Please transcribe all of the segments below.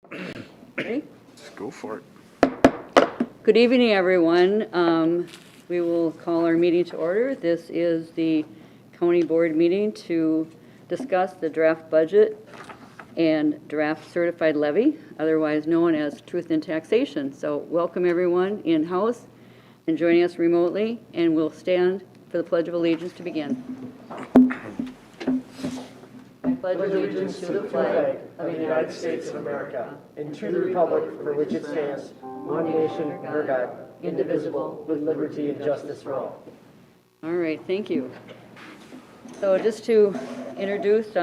Ready? Let's go for it. Good evening, everyone. We will call our meeting to order. This is the county board meeting to discuss the draft budget and draft certified levy, otherwise known as truth in taxation. So welcome everyone in-house and joining us remotely, and we'll stand for the Pledge of Allegiance to begin. I pledge allegiance to the flag of the United States of America and to the republic for which it stands, one nation, under God, indivisible, with liberty and justice for all. All right, thank you. So just to introduce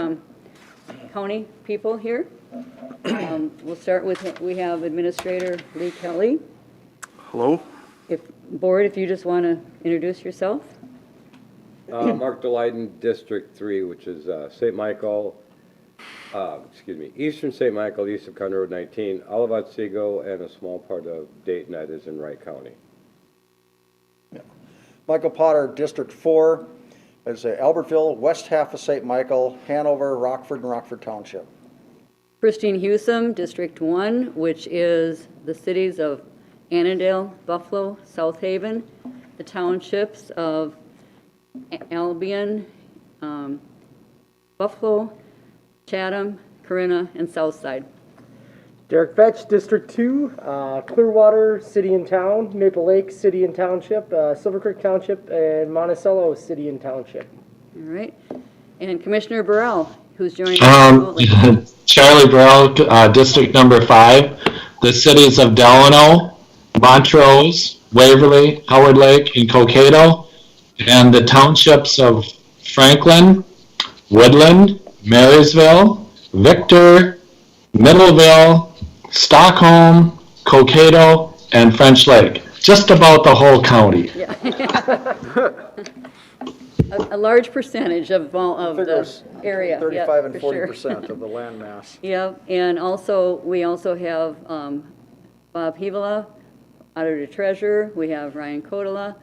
county people here, we'll start with, we have Administrator Lee Kelly. Hello. If you just want to introduce yourself. Mark DeLayden, District 3, which is St. Michael, Eastern St. Michael, east of County Road 19, Olive Otsego, and a small part of Dayton that is in Wright County. Michael Potter, District 4, is Albertville, west half of St. Michael, Hanover, Rockford, and Rockford Township. Christine Hewsome, District 1, which is the cities of Annandale, Buffalo, South Haven, the townships of Albion, Buffalo, Chatham, Corinna, and Southside. Derek Fetch, District 2, Clearwater, City and Town, Maple Lake, City and Township, Silver Creek Township, and Monticello, City and Township. All right. And Commissioner Burrell, who's joining us remotely. Charlie Burrell, District Number 5, the cities of Delano, Montrose, Waverly, Howard Lake, and Cokato, and the townships of Franklin, Woodland, Marysville, Victor, Middleville, Stockholm, Cokato, and French Lake. Just about the whole county. Yeah. A large percentage of all of the area. 35 and for sure. 40% of the land mass. Yeah, and also, we also have Bob Hevola, Auditor Treasurer. We have Ryan Kotola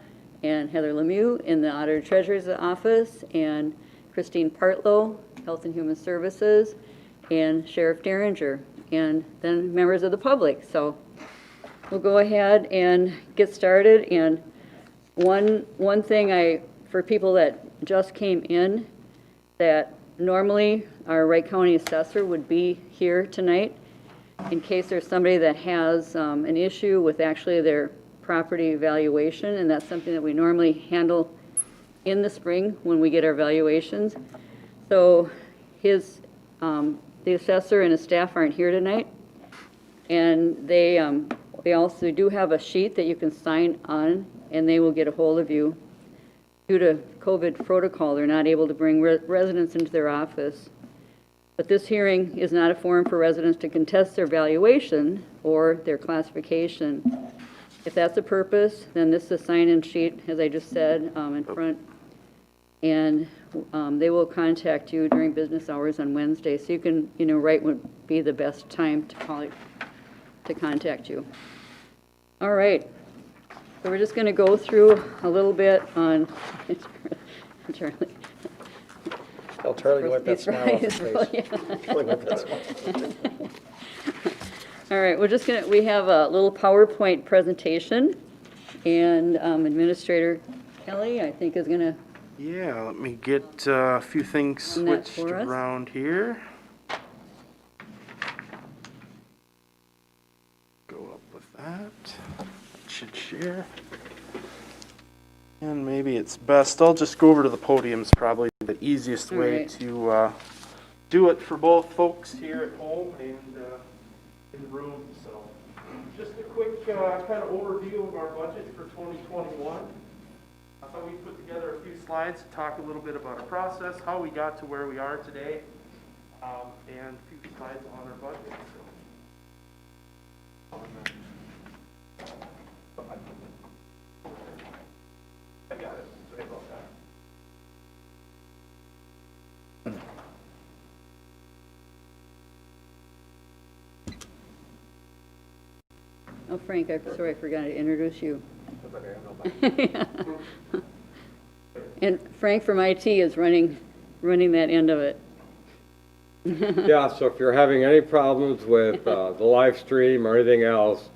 and Heather Lemieux in the Auditor Treasurer's office, and Christine Partlow, Health and Human Services, and Sheriff Derringer, and then members of the public. So we'll go ahead and get started. And one thing for people that just came in, that normally our Wright County Assessor would be here tonight in case there's somebody that has an issue with actually their property valuation, and that's something that we normally handle in the spring when we get our valuations. So the assessor and his staff aren't here tonight, and they also do have a sheet that you can sign on, and they will get a hold of you. Due to COVID protocol, they're not able to bring residents into their office. But this hearing is not a forum for residents to contest their valuation or their classification. If that's the purpose, then this is a sign-in sheet, as I just said, in front. And they will contact you during business hours on Wednesday. So you can, Wright would be the best time to contact you. All right. So we're just going to go through a little bit on Charlie. Tell Charlie to wipe that smile off his face. Yeah. Charlie, wipe that smile off his face. All right, we have a little PowerPoint presentation, and Administrator Kelly, I think, is going to. Yeah, let me get a few things switched around here. Go up with that. Should share. And maybe it's best, I'll just go over to the podium. Is probably the easiest way to do it for both folks here at home and in the room. So just a quick kind of overview of our budget for 2021. I thought we'd put together a few slides to talk a little bit about our process, how we got to where we are today, and a few slides on our budget. I got it. Sorry about that. Oh, Frank, I'm sorry, I forgot to introduce you. And Frank from IT is running that end of it. Yeah, so if you're having any problems with the live stream or anything else,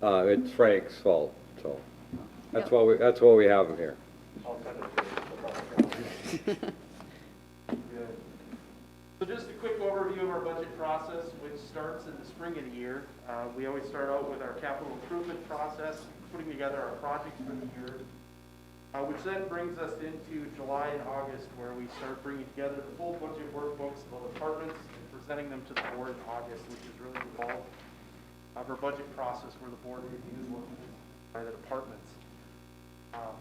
it's Frank's fault, so. That's why we have him here. Good. So just a quick overview of our budget process, which starts in the spring of the year. We always start out with our capital improvement process, putting together our projects for the year, which then brings us into July and August, where we start bringing together the full budget workbooks of all departments and presenting them to the board in August, which is really the bulk of our budget process, where the board reviews what we do by the departments.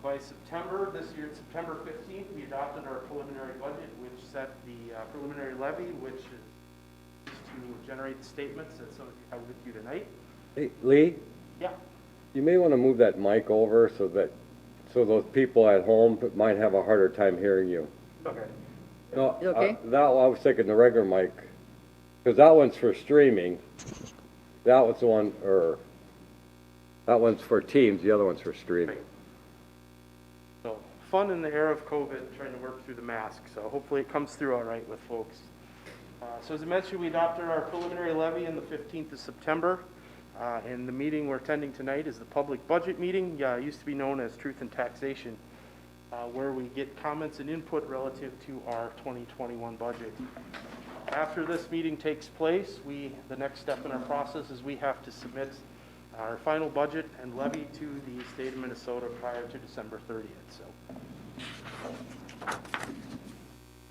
By September, this year, September 15th, we adopted our preliminary budget, which set the preliminary levy, which is to generate the statements that some of you have with you tonight. Hey, Lee, Yeah. you may want to move that mic over so those people at home might have a harder time hearing you. Okay. No, Okay. I was thinking the regular mic, because that one's for streaming. That was the one, that one's for Teams, the other one's for streaming. So fun in the era of COVID, trying to work through the mask. So hopefully it comes through all right with folks. So as I mentioned, we adopted our preliminary levy on the 15th of September. And the meeting we're attending tonight is the public budget meeting. It used to be known as Truth and Taxation, where we get comments and input relative to our 2021 budget. After this meeting takes place, the next step in our process is we have to submit our final budget and levy to the state of Minnesota prior to December 30th. So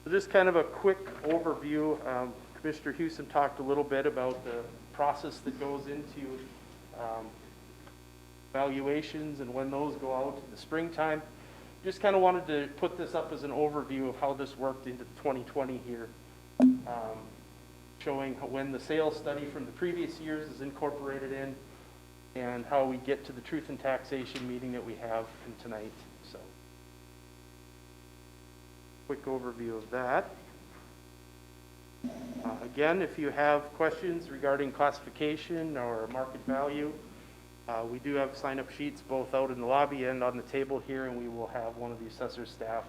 just kind of a quick overview. Commissioner Houston talked a little bit about the process that goes into valuations and when those go out in the springtime. Just kind of wanted to put this up as an overview of how this worked into 2020 here, showing when the sales study from the previous years is incorporated in, and how we get to the Truth and Taxation meeting that we have tonight. So, quick overview of that. Again, if you have questions regarding classification or market value, we do have sign-up sheets both out in the lobby and on the table here, and we will have one of the assessor staff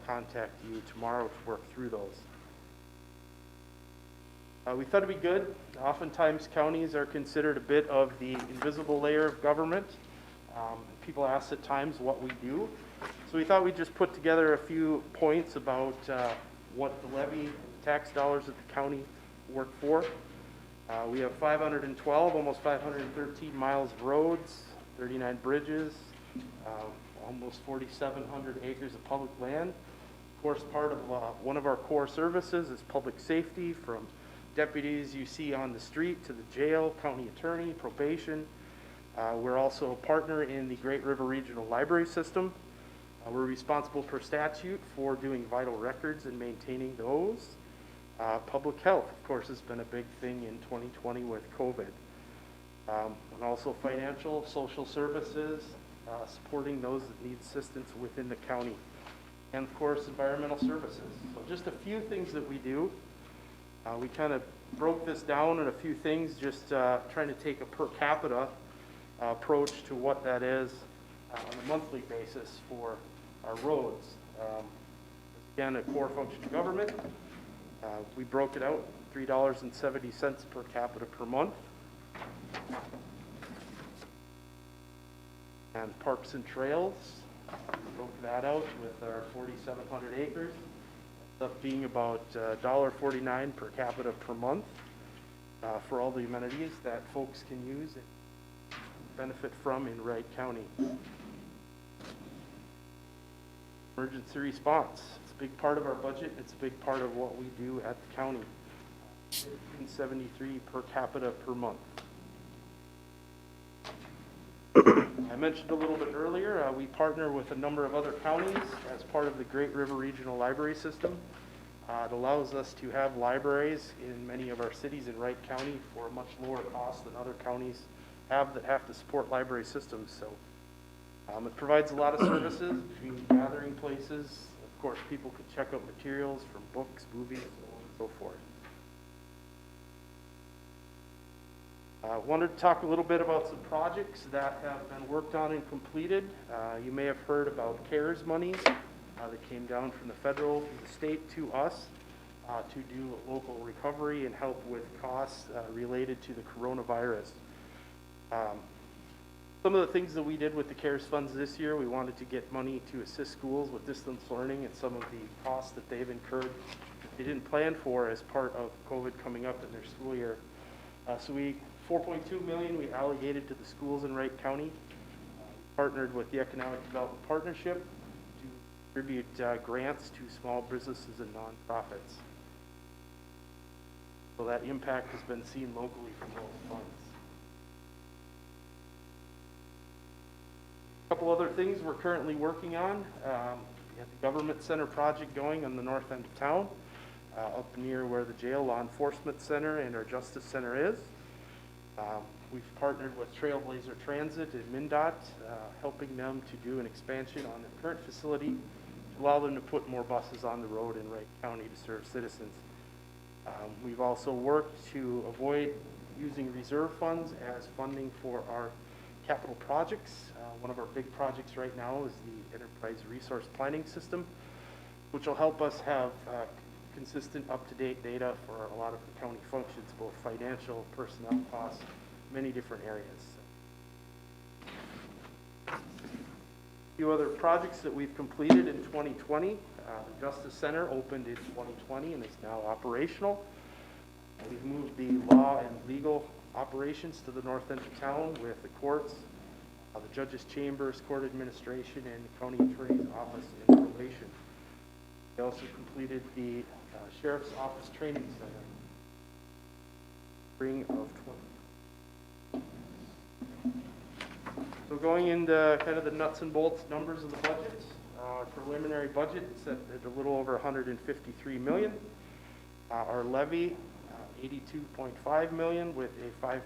contact you tomorrow to work through those. We thought it'd be good. Oftentimes counties are considered a bit of the invisible layer of government. People ask at times what we do. So we thought we'd just put together a few points about what the levy tax dollars that the county work for. We have 512, almost 513 miles of roads, 39 bridges, almost 4,700 acres of public land. Of course, part of one of our core services is public safety, from deputies you see on the street to the jail, county attorney, probation. We're also a partner in the Great River Regional Library System. We're responsible per statute for doing vital records and maintaining those. Public health, of course, has been a big thing in 2020 with COVID. And also financial, social services, supporting those that need assistance within the county. And of course, environmental services. So just a few things that we do. We kind of broke this down in a few things, just trying to take a per capita approach to what that is on a monthly basis for our roads. Again, a core function of government. We broke it out, $3.70 per capita per month. And parks and trails, broke that out with our 4,700 acres. It's up being about $1.49 per capita per month for all the amenities that folks can use and benefit from in Wright County. Emergency response. It's a big part of our budget. It's a big part of what we do at the county. $1,573 per capita per month. I mentioned a little bit earlier, we partner with a number of other counties as part of the Great River Regional Library System. It allows us to have libraries in many of our cities in Wright County for a much lower cost than other counties have that have to support library systems. So it provides a lot of services, between gathering places. Of course, people can check out materials from books, movies, so on and so forth. I wanted to talk a little bit about some projects that have been worked on and completed. You may have heard about CARES monies that came down from the federal, from the state to us. to do local recovery and help with costs related to the coronavirus. Some of the things that we did with the CARES funds this year, we wanted to get money to assist schools with distance learning and some of the costs that they've incurred they didn't plan for as part of COVID coming up in their school year. So $4.2 million we allocated to the schools in Wright County. Partnered with the Economic Development Partnership to distribute grants to small businesses and nonprofits. So that impact has been seen locally from those funds. A couple other things we're currently working on. We have the Government Center project going on the north end of town, up near where the jail law enforcement center and our justice center is. We've partnered with Trailblazer Transit and MnDOT, helping them to do an expansion on their current facility to allow them to put more buses on the road in Wright County to serve citizens. We've also worked to avoid using reserve funds as funding for our capital projects. One of our big projects right now is the Enterprise Resource Planning System, which will help us have consistent, up-to-date data for a lot of the county functions, both financial, personnel costs, many different areas. A few other projects that we've completed in 2020. The Justice Center opened in 2020 and is now operational. We've moved the law and legal operations to the north end of town with the courts, the judges' chambers, court administration, and the county attorney's office in probation. We also completed the Sheriff's Office Training Center, spring of 20. So going into kind of the nuts and bolts numbers of the budget, preliminary budget is set at a little over $153 million. Our levy, $82.5 million with a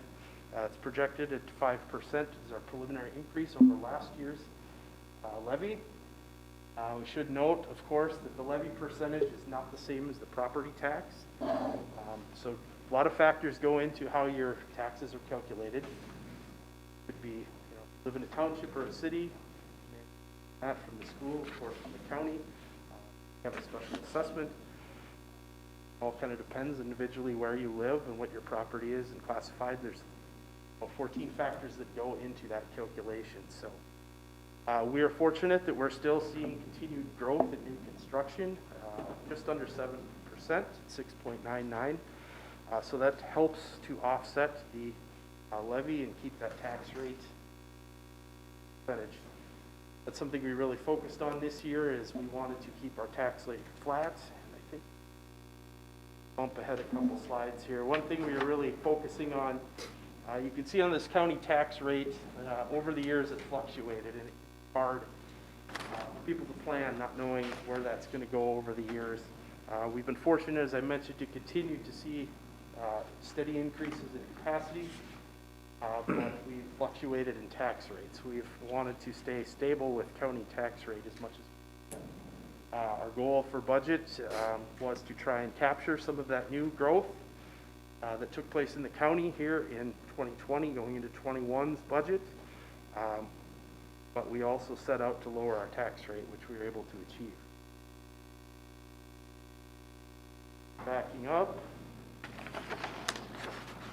it's projected at 5% is our preliminary increase over last year's levy. We should note, of course, that the levy percentage is not the same as the property tax. So a lot of factors go into how your taxes are calculated. It could be, live in a township or a city, that from the school, of course, from the county, have a special assessment. All kind of depends individually where you live and what your property is and classified. There's about 14 factors that go into that calculation. So we are fortunate that we're still seeing continued growth in new construction, just under 7%, 6.99. So that helps to offset the levy and keep that tax rate percentage. That's something we really focused on this year is we wanted to keep our tax rate flat. And I think bump ahead a couple slides here. One thing we are really focusing on, you can see on this county tax rate, over the years it fluctuated and it's hard for people to plan not knowing where that's going to go over the years. We've been fortunate, as I mentioned, to continue to see steady increases in capacity, but we fluctuated in tax rates. We've wanted to stay stable with county tax rate as much as our goal for budget was to try and capture some of that new growth that took place in the county here in 2020 going into 21's budget. But we also set out to lower our tax rate, which we were able to achieve. Backing up.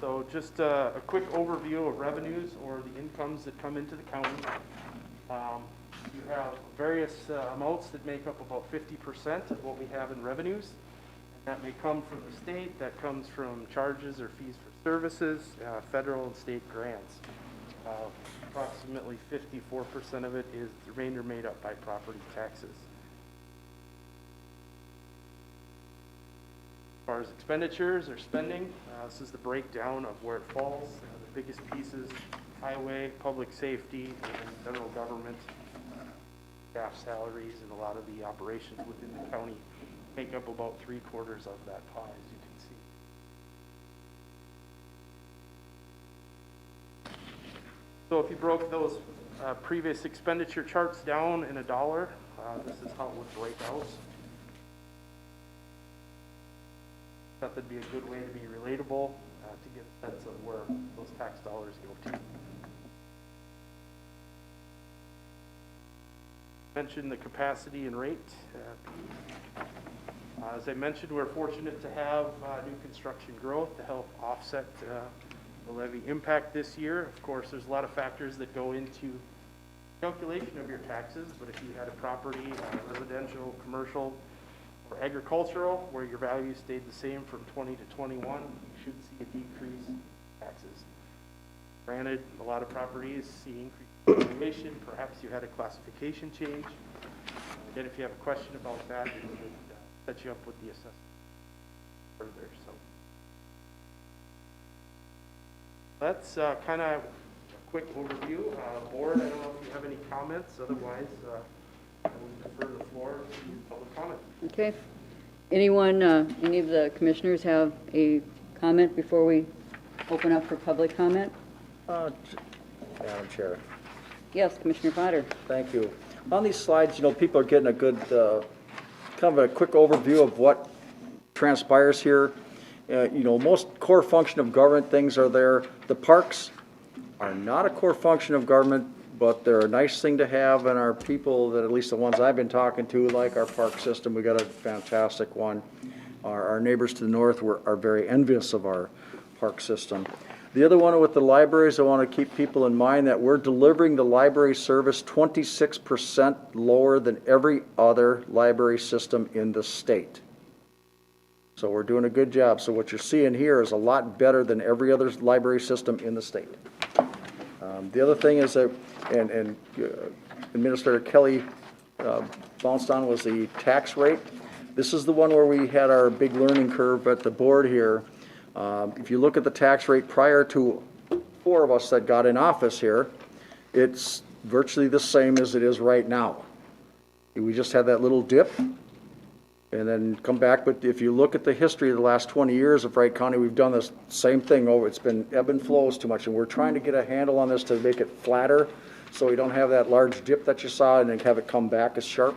So just a quick overview of revenues or the incomes that come into the county. You have various amounts that make up about 50% of what we have in revenues. And that may come from the state, that comes from charges or fees for services, federal and state grants. Approximately 54% of it is the remainder made up by property taxes. As far as expenditures or spending, this is the breakdown of where it falls. The biggest pieces, highway, public safety, and federal government, staff salaries, and a lot of the operations within the county make up about 3/4 of that pie, as you can see. So if you broke those previous expenditure charts down in a dollar, this is how it would break out. I thought that'd be a good way to be relatable to get a sense of where those tax dollars go to. Mentioned the capacity and rate. As I mentioned, we're fortunate to have new construction growth to help offset the levy impact this year. Of course, there's a lot of factors that go into calculation of your taxes, but if you had a property, residential, commercial, or agricultural, where your value stayed the same from 20 to 21, you should see a decrease in taxes. Granted, a lot of properties see increased valuation. Perhaps you had a classification change. Again, if you have a question about that, we would set you up with the assessment further. So that's kind of a quick overview. Board, I don't know if you have any comments. Otherwise, I will defer the floor to public comment. Okay. Anyone, any of the commissioners have a comment before we open up for public comment? Madam Chair. Yes, Commissioner Potter. Thank you. On these slides, people are getting a good, kind of a quick overview of what transpires here. Most core function of government things are there. The parks are not a core function of government, but they're a nice thing to have, and our people, that at least the ones I've been talking to, like our park system. We got a fantastic one. Our neighbors to the north are very envious of our park system. The other one with the libraries, I want to keep people in mind that we're delivering the library service 26% lower than every other library system in the state. So we're doing a good job. So what you're seeing here is a lot better than every other library system in the state. The other thing is that, and Administrator Kelly bounced on, was the tax rate. This is the one where we had our big learning curve at the board here. If you look at the tax rate prior to 4 of us that got in office here, it's virtually the same as it is right now. We just had that little dip and then come back. But if you look at the history of the last 20 years of Wright County, we've done this same thing over. It's been ebb and flows too much, and we're trying to get a handle on this to make it flatter so we don't have that large dip that you saw and then have it come back as sharp.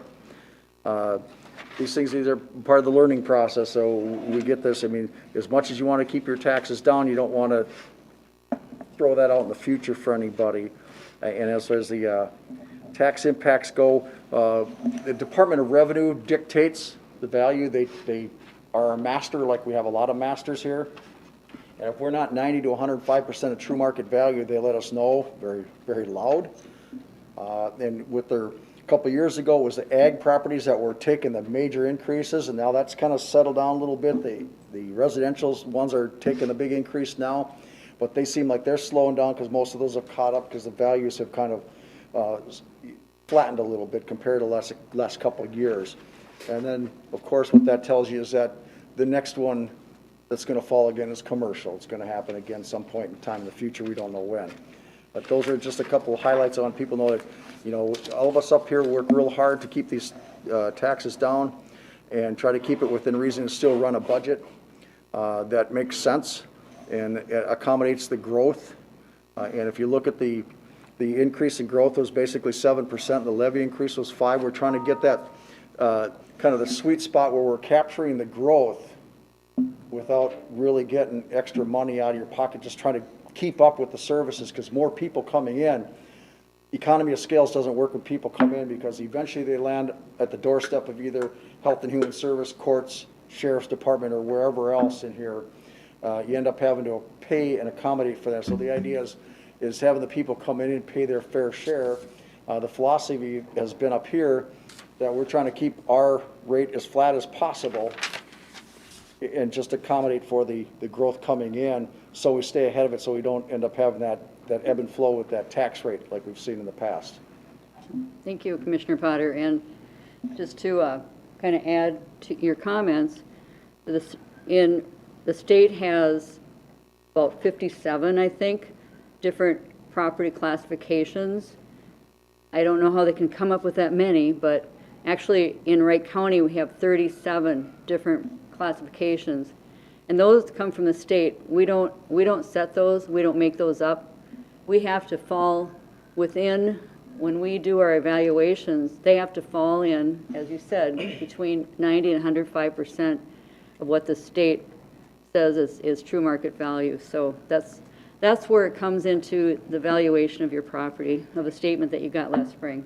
These are part of the learning process, so we get this. I mean, as much as you want to keep your taxes down, you don't want to throw that out in the future for anybody. And as far as the tax impacts go, the Department of Revenue dictates the value. They are a master, like we have a lot of masters here. And if we're not 90 to 105% of true market value, they let us know very, very loud. And with their a couple of years ago, it was the ag properties that were taking the major increases, and now that's kind of settled down a little bit. The residential ones are taking a big increase now, but they seem like they're slowing down because most of those have caught up because the values have kind of flattened a little bit compared to last couple of years. And then, of course, what that tells you is that the next one that's going to fall again is commercial. It's going to happen again some point in time in the future. We don't know when. But those are just a couple of highlights. I want people to know that, all of us up here work real hard to keep these taxes down and try to keep it within reason and still run a budget that makes sense and accommodates the growth. And if you look at the increase in growth was basically 7%, the levy increase was 5%. We're trying to get that kind of the sweet spot where we're capturing the growth without really getting extra money out of your pocket, just trying to keep up with the services, because more people coming in, economy of scales doesn't work when people come in, because eventually they land at the doorstep of either Health and Human Service, courts, Sheriff's Department, or wherever else in here. You end up having to pay and accommodate for that. So the idea is having the people come in and pay their fair share. The philosophy has been up here that we're trying to keep our rate as flat as possible and just accommodate for the growth coming in, so we stay ahead of it, so we don't end up having that ebb and flow with that tax rate like we've seen in the past. Thank you, Commissioner Potter. And just to kind of add to your comments, the state has about 57, I think, different property classifications. I don't know how they can come up with that many, but actually in Wright County we have 37 different classifications, and those come from the state. We don't set those. We don't make those up. We have to fall within, when we do our evaluations, they have to fall in, as you said, between 90 and 105% of what the state says is true market value. So that's where it comes into the valuation of your property, of a statement that you got last spring.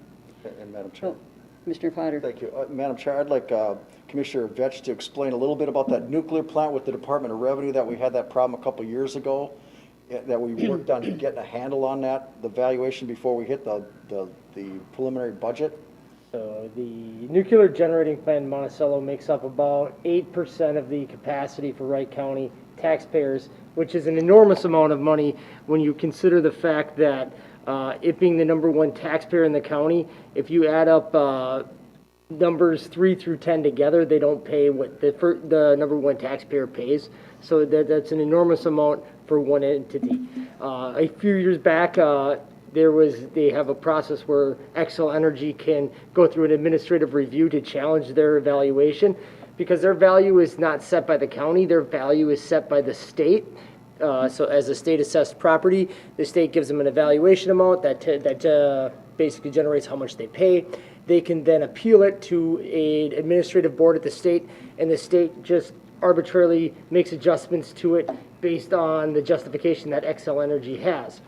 And Madam Chair. Oh, Commissioner Potter. Thank you. Madam Chair, I'd like Commissioner Vetch to explain a little bit about that nuclear plant with the Department of Revenue, that we had that problem a couple years ago, that we worked on getting a handle on that, the valuation before we hit the preliminary budget? So the nuclear generating plant in Monticello makes up about 8% of the capacity for Wright County taxpayers, which is an enormous amount of money when you consider the fact that it being the #1 taxpayer in the county, if you add up numbers 3 through 10 together, they don't pay what the #1 taxpayer pays. So that's an enormous amount for one entity. A few years back, they have a process where Xcel Energy can go through an administrative review to challenge their evaluation, because their value is not set by the county, their value is set by the state. So as a state assessed property, the state gives them an evaluation amount that basically generates how much they pay. They can then appeal it to an administrative board at the state, and the state just arbitrarily makes adjustments to it based on the justification that Xcel Energy has.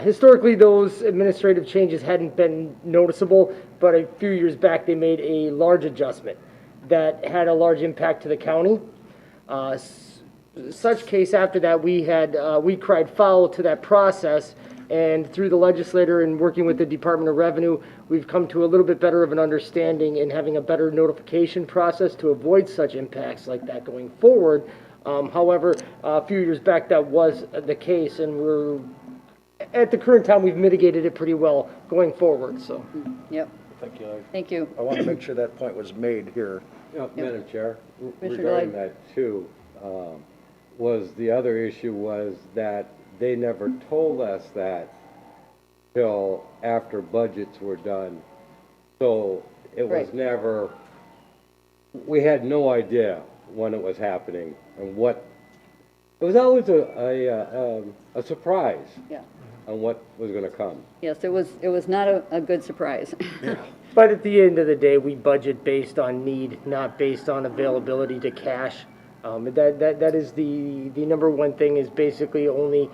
Historically, those administrative changes hadn't been noticeable, but a few years back they made a large adjustment that had a large impact to the county. Such case after that, we cried foul to that process, and through the legislator and working with the Department of Revenue, we've come to a little bit better of an understanding in having a better notification process to avoid such impacts like that going forward. However, a few years back that was the case, and at the current time, we've mitigated it pretty well going forward, so. Yep, Thank you. thank you. I want to make sure that point was made here. Madam Chair, Commissioner regarding Glide. that too, was the other issue was that they never told us that till after budgets were done. So it was Right. never, we had no idea when it was happening and what, it was always a surprise Yeah, on what was gonna come. yes, it was not a good surprise. But at the end of the day, we budget based on need, not based on availability to cash. That is the #1 thing, is basically only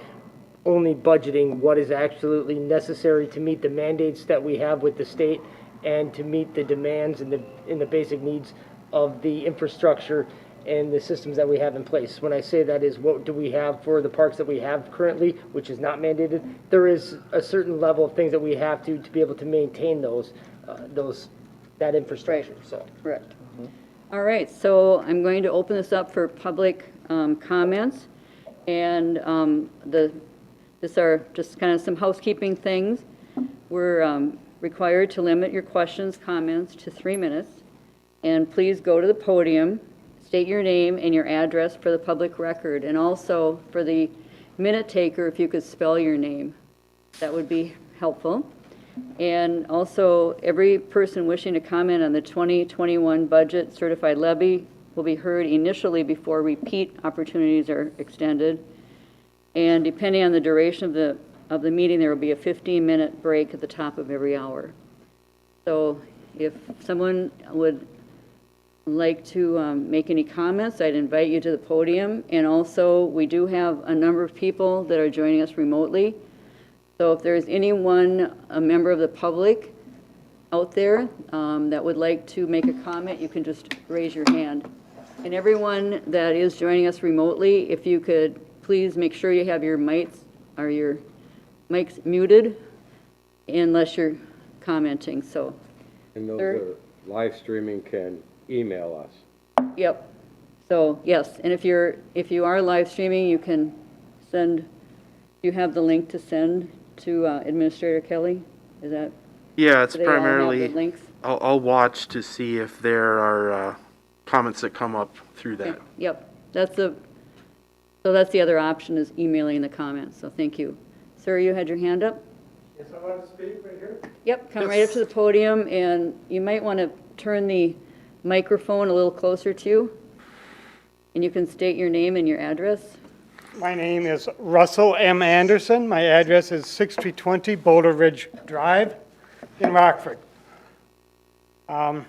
budgeting what is absolutely necessary to meet the mandates that we have with the state and to meet the demands and the basic needs of the infrastructure and the systems that we have in place. When I say that is, what do we have for the parks that we have currently, which is not mandated? There is a certain level of things that we have to be able to maintain that infrastructure, so. Correct. All right, so I'm going to open this up for public comments. And these are just kind of some housekeeping things. We're required to limit your questions, comments to 3 minutes. And please go to the podium, state your name and your address for the public record. And also for the minute taker, if you could spell your name, that would be helpful. And also, every person wishing to comment on the 2021 budget certified levy will be heard initially before repeat opportunities are extended. And depending on the duration of the meeting, there will be a 15-minute break at the top of every hour. So if someone would like to make any comments, I'd invite you to the podium. And also, we do have a number of people that are joining us remotely. So if there's anyone, a member of the public out there that would like to make a comment, you can just raise your hand. And everyone that is joining us remotely, if you could please make sure you have your mics muted unless you're commenting, so. And those Sir? are live streaming can email us. Yep. So, yes, and if you are live streaming, you can send, you have the link to send to Administrator Kelly? Is that? Yeah, it's Do they all have primarily, the links? I'll watch to see if there are comments that come up through that. Yep, that's the other option, is emailing the comments, so thank you. Sir, you had your hand up? Yes, I want to speak right here. Yep, come right up to the podium, and you might want to turn the microphone a little closer to you, and you can state your name and your address. My name is Russell M. Anderson. My address is 6320 Boulder Ridge Drive in Rockford. Got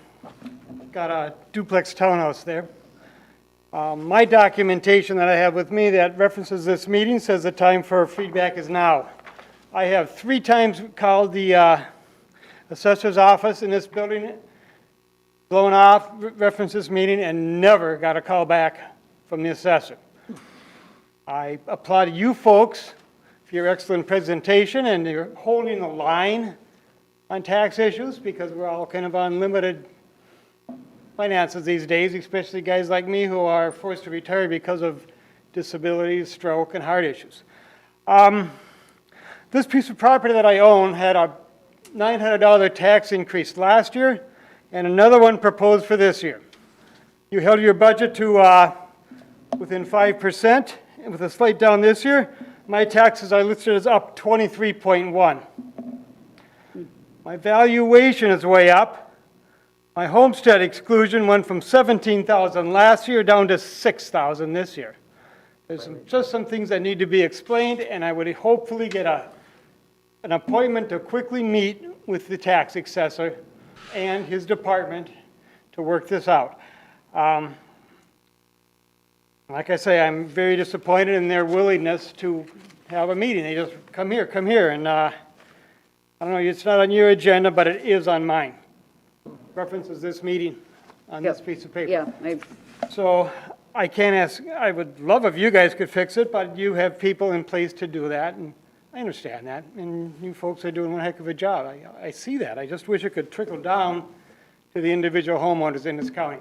a duplex townhouse there. My documentation that I have with me that references this meeting says the time for feedback is now. I have 3 times called the assessor's office in this building blown off, referenced this meeting, and never got a call back from the assessor. I applaud you folks for your excellent presentation, and you're holding the line on tax issues, because we're all kind of on limited finances these days, especially guys like me who are forced to retire because of disabilities, stroke, and heart issues. This piece of property that I own had a $900 tax increase last year, and another one proposed for this year. You held your budget to within 5%, and with a slight down this year, my taxes are listed as up 23.1. My valuation is way up. My homestead exclusion went from $17,000 last year down to $6,000 this year. There's just some things that need to be explained, and I would hopefully get an appointment to quickly meet with the tax assessor and his department to work this out. Like I say, I'm very disappointed in their willingness to have a meeting. They just come here, and I don't know, it's not on your agenda, but it is on mine. References this meeting on this piece of paper. Yeah, So I can't ask, I would love if you guys could fix it, but you have people in place to do that, and I understand that, and you folks are doing a heck of a job. I see that. I just wish it could trickle down to the individual homeowners in this county.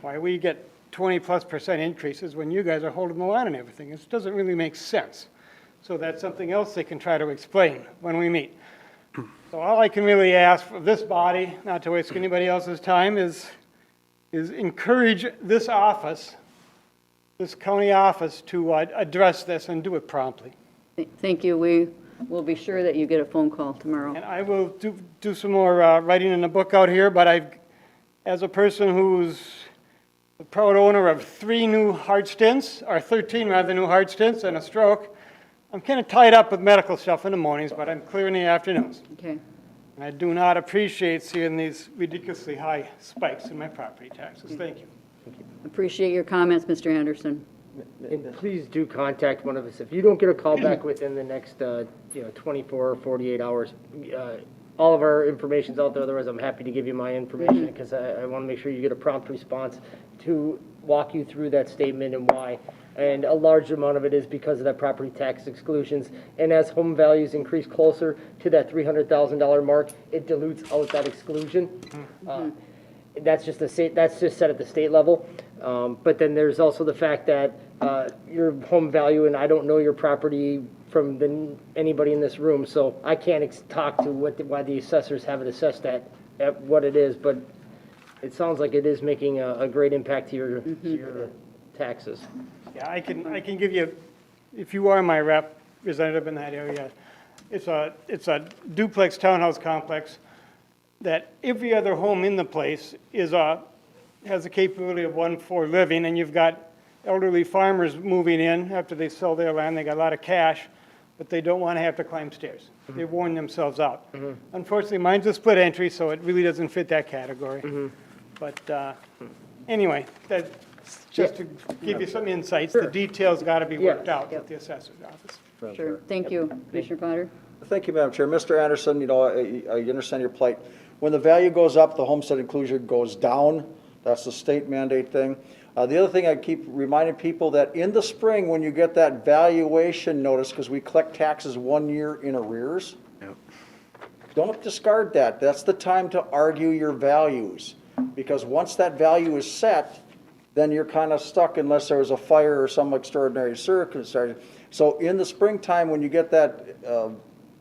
Why we get 20+% increases when you guys are holding the line on everything. It doesn't really make sense. So that's something else they can try to explain when we meet. So all I can really ask of this body, not to waste anybody else's time, is encourage this office, this county office, to address this and do it promptly. thank you. We will be sure that you get a phone call tomorrow. And I will do some more writing in the book out here, but as a person who's the proud owner of 3 new heart stents, or 13 rather, new heart stents and a stroke, I'm kind of tied up with medical stuff in the mornings, but I'm clear in the afternoons. Okay, And I do not appreciate seeing these ridiculously high spikes in my property taxes. Thank you. appreciate your comments, Mr. Anderson. And please do contact one of us. If you don't get a call back within the next, 24 or 48 hours, all of our information's out there. Otherwise, I'm happy to give you my information, because I want to make sure you get a prompt response to walk you through that statement and why. And a large amount of it is because of that property tax exclusions. And as home values increase closer to that $300,000 mark, it dilutes out that exclusion. That's just set at the state level. But then there's also the fact that your home value, and I don't know your property from anybody in this room, so I can't talk to why the assessors have it assessed at what it is, but it sounds like it is making a great impact to your taxes. Yeah, I can give you, if you are my representative in that area, it's a duplex townhouse complex that every other home in the place has the capability of 1 floor living, and you've got elderly farmers moving in after they sell their land. They got a lot of cash, but they don't want to have to climb stairs. They've worn themselves out. Unfortunately, mine's a split entry, so it really doesn't fit that category. But anyway, that's just to give you some insights. The details got to be worked out with the assessor's office. Sure, thank you. Commissioner Potter? Thank you, Madam Chair. Mr. Anderson, I understand your plight. When the value goes up, the homestead inclusion goes down. That's the state mandate thing. The other thing I keep reminding people that in the spring, when you get that valuation notice, because we collect taxes 1 year in arrears, don't discard that. That's the time to argue your values. Because once that value is set, then you're kind of stuck unless there was a fire or some extraordinary circumstance. So in the springtime, when you get that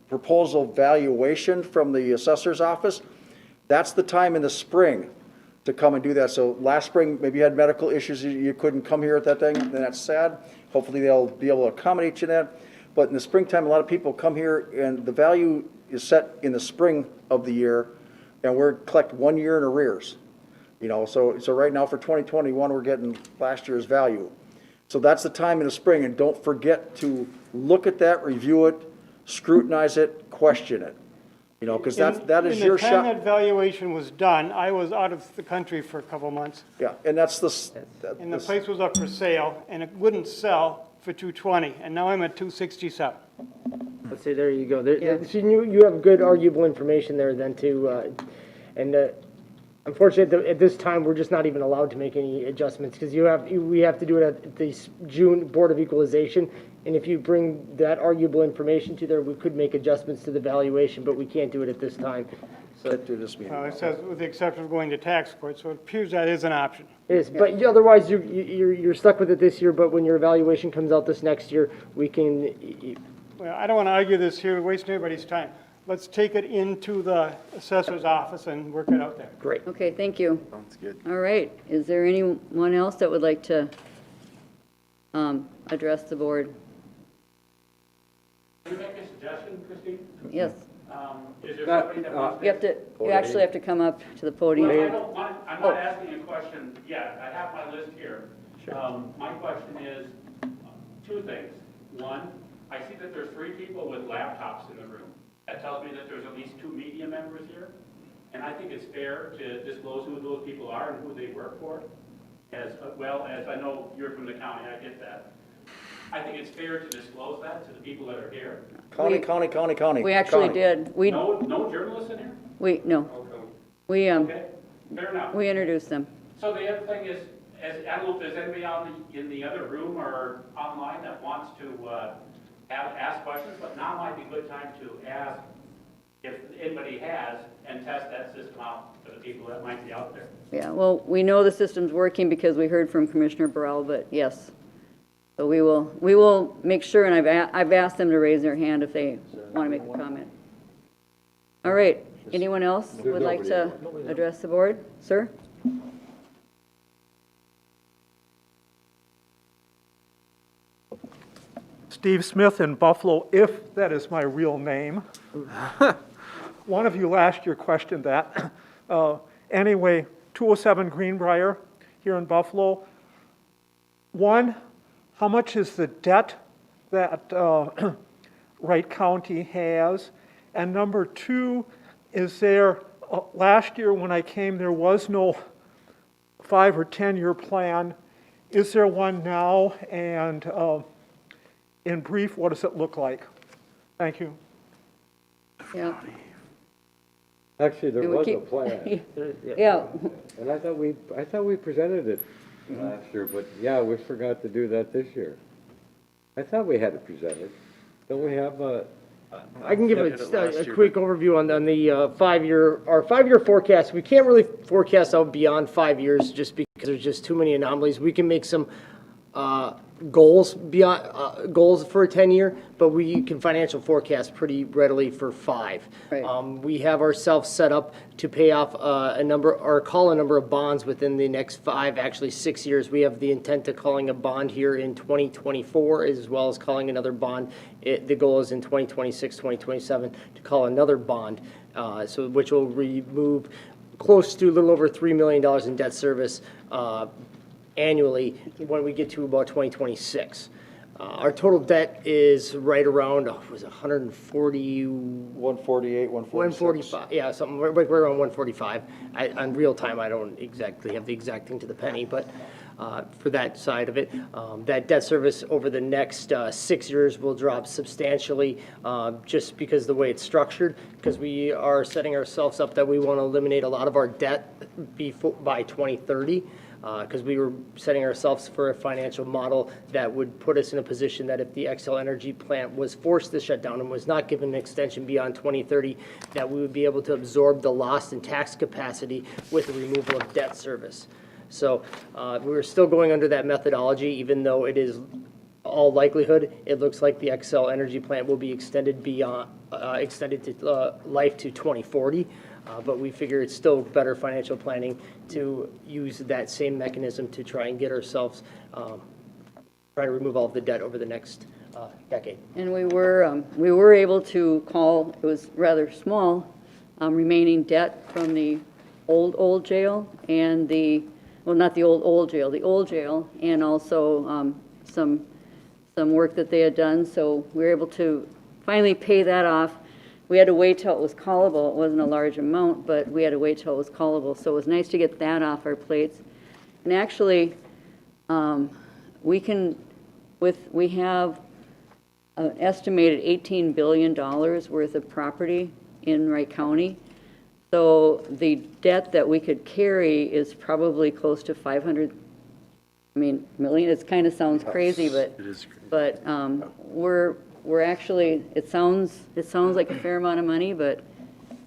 proposal valuation from the assessor's office, that's the time in the spring to come and do that. So last spring, maybe you had medical issues, you couldn't come here at that thing, then that's sad. Hopefully they'll be able to accommodate you in that. But in the springtime, a lot of people come here and the value is set in the spring of the year, and we're collect 1 year in arrears. So right now for 2021, we're getting last year's value. So that's the time in the spring, and don't forget to look at that, review it, scrutinize it, question it. Because that is your In the time shot. that valuation was done, I was out of the country for a couple of months, Yeah, and that's and the place was up for sale, and it wouldn't sell for $220, and now I'm at $267. Let's see, there you go. So you have good arguable information there then too. And Unfortunately, at this time, we're just not even allowed to make any adjustments, because we have to do it at the June Board of Equalization, and if you bring that arguable information to there, we could make adjustments to the valuation, but we can't do it at this time. Get through this meeting. It says with the exception of going to tax court, so it appears that is an option. It is, but otherwise, you're stuck with it this year, but when your evaluation comes out this next year, we can, Well, I don't want to argue this here, wasting everybody's time. Let's take it into the assessor's office and work it out there. great. Okay, thank you. Sounds good. All right, is there anyone else that would like to address the board? Can I make a suggestion, Christine? Yes, Is there somebody that wants you actually have to come up to the podium. Well, I don't want, I'm not asking a question yet. I have my list here. My question is two things. One, I see that there's 3 people with laptops in the room. That tells me that there's at least 2 media members here. And I think it's fair to disclose who those people are and who they work for. As well as, I know you're from the county, I get that. I think it's fair to disclose that to the people that are here. County. We actually County. did. No journalists in here? No, we, Okay, fair enough. we introduced them. So the other thing is, I don't know if there's anybody out in the other room or online that wants to ask questions, but now might be a good time to ask if anybody has and test that system out for the people that might be out there. Yeah, well, we know the system's working because we heard from Commissioner Burrell, but yes. So we will make sure, and I've asked them to raise their hand if they want to make a comment. All right, anyone else would like to address the board? Sir? Steve Smith in Buffalo, if that is my real name. One of you last year questioned that. Anyway, 207 Greenbrier here in Buffalo. One, how much is the debt that Wright County has? And number 2, is there, last year when I came, there was no 5 or 10-year plan. Is there one now? And in brief, what does it look like? Thank you. Yeah. Actually, there Do we was a keep- plan, Yeah, and I thought we presented it last year, but yeah, we forgot to do that this year. I thought we had it presented. Don't we have I can give Yeah, I did it last a year, quick overview on the our 5-year forecast. We can't really forecast out beyond 5 years just because there's just too many anomalies. We can make some goals beyond goals for a 10-year, but we can financial forecast pretty readily for 5. Right. We have ourselves set up to pay off call a number of bonds within the next 5, actually 6 years. We have the intent of calling a bond here in 2024, as well as calling another bond. The goal is in 2026, 2027 to call another bond, which will remove close to a little over $3 million in debt service annually when we get to about 2026. Our total debt is right around, was it 140? 148, 146. 145, yeah, something, right around 145. On real time, I don't exactly have the exact thing to the penny, but for that side of it, that debt service over the next 6 years will drop substantially, just because the way it's structured, because we are setting ourselves up that we want to eliminate a lot of our debt by 2030. Because we were setting ourselves for a financial model that would put us in a position that if the Xcel Energy plant was forced to shut down and was not given an extension beyond 2030, that we would be able to absorb the loss in tax capacity with the removal of debt service. So we're still going under that methodology, even though it is all likelihood, it looks like the Xcel Energy plant will be extended to life to 2040. But we figure it's still better financial planning to use that same mechanism to try and get ourselves, try to remove all of the debt over the next decade. and we were able to call, it was rather small, remaining debt from the old jail and not the old jail, the old jail, and also some work that they had done. So we were able to finally pay that off. We had to wait till it was callable. It wasn't a large amount, but we had to wait till it was callable. So it was nice to get that off our plates. And actually, we have an estimated $18 billion worth of property in Wright County. So the debt that we could carry is probably close to 500, million. It kind of sounds crazy, but. It is. But we're actually, it sounds like a fair amount of money, but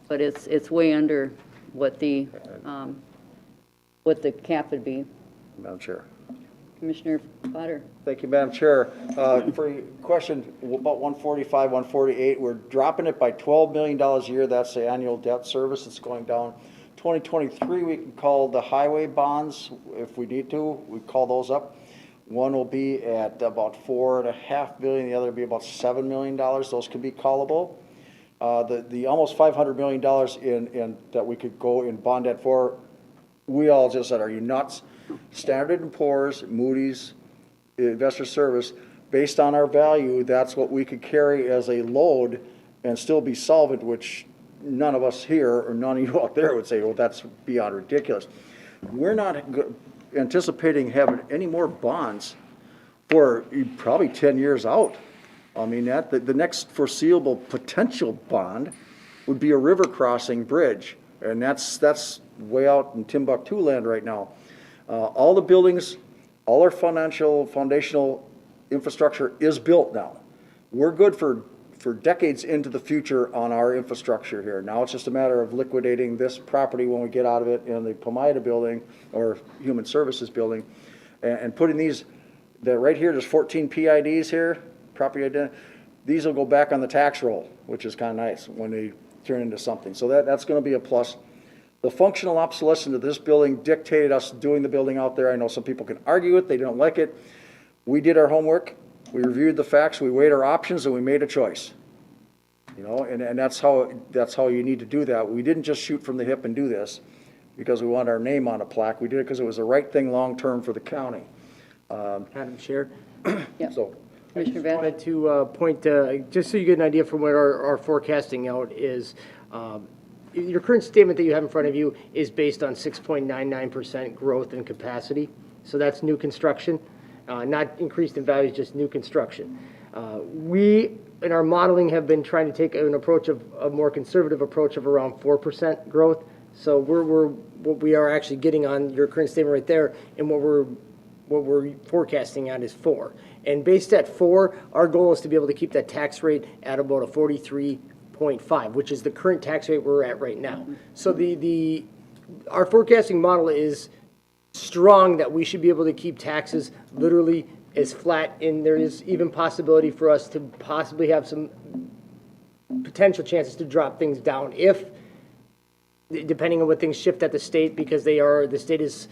it's way under what the cap would be. Madam Chair. Commissioner Potter? Thank you, Madam Chair. For your question, about 145, 148, we're dropping it by $12 million a year. That's the annual debt service that's going down. 2023, we can call the highway bonds if we need to. We call those up. One will be at about $4.5 billion. The other will be about $7 million. Those can be callable. The almost $500 million in that we could go in bond debt for, we all just said, are you nuts? Standard & Poor's, Moody's, Investor Service, based on our value, that's what we could carry as a load and still be solvent, which none of us here or none of you out there would say, well, that's beyond ridiculous. We're not anticipating having any more bonds for probably 10 years out. I mean, the next foreseeable potential bond would be a river crossing bridge, and that's way out in Timbuktu land right now. All the buildings, all our foundational infrastructure is built now. We're good for decades into the future on our infrastructure here. Now it's just a matter of liquidating this property when we get out of it in the Pomida building or Human Services building and putting these, right here, there's 14 PIDs here, property identity. These will go back on the tax roll, which is kind of nice when they turn into something. So that's going to be a plus. The functional obsolescence of this building dictated us doing the building out there. I know some people can argue it, they don't like it. We did our homework, we reviewed the facts, we weighed our options, and we made a choice. You know, and that's how you need to do that. We didn't just shoot from the hip and do this because we wanted our name on a plaque. We did it because it was the right thing long-term for the county. Madam Chair? Yep. So, Commissioner I Bath? wanted to point, just so you get an idea from what our forecasting out is, your current statement that you have in front of you is based on 6.99% growth in capacity. So that's new construction, not increased in value, just new construction. We, in our modeling, have been trying to take an approach of a more conservative approach of around 4% growth. So what we are actually getting on your current statement right there, and what we're forecasting at is 4. And based at 4, our goal is to be able to keep that tax rate at about a 43.5, which is the current tax rate we're at right now. So our forecasting model is strong that we should be able to keep taxes literally as flat, and there is even possibility for us to possibly have some potential chances to drop things down if, depending on what things shift at the state, because the state is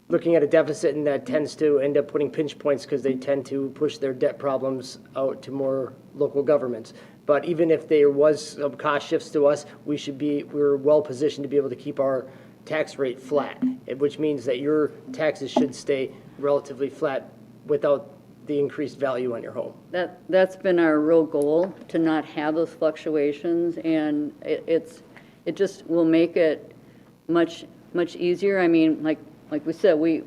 looking at a deficit, and that tends to end up putting pinch points because they tend to push their debt problems out to more local governments. But even if there was some cost shifts to us, we're well positioned to be able to keep our tax rate flat, which means that your taxes should stay relatively flat without the increased value on your home. That's been our real goal, to not have those fluctuations, and it just will make it much easier. I mean, like we said, we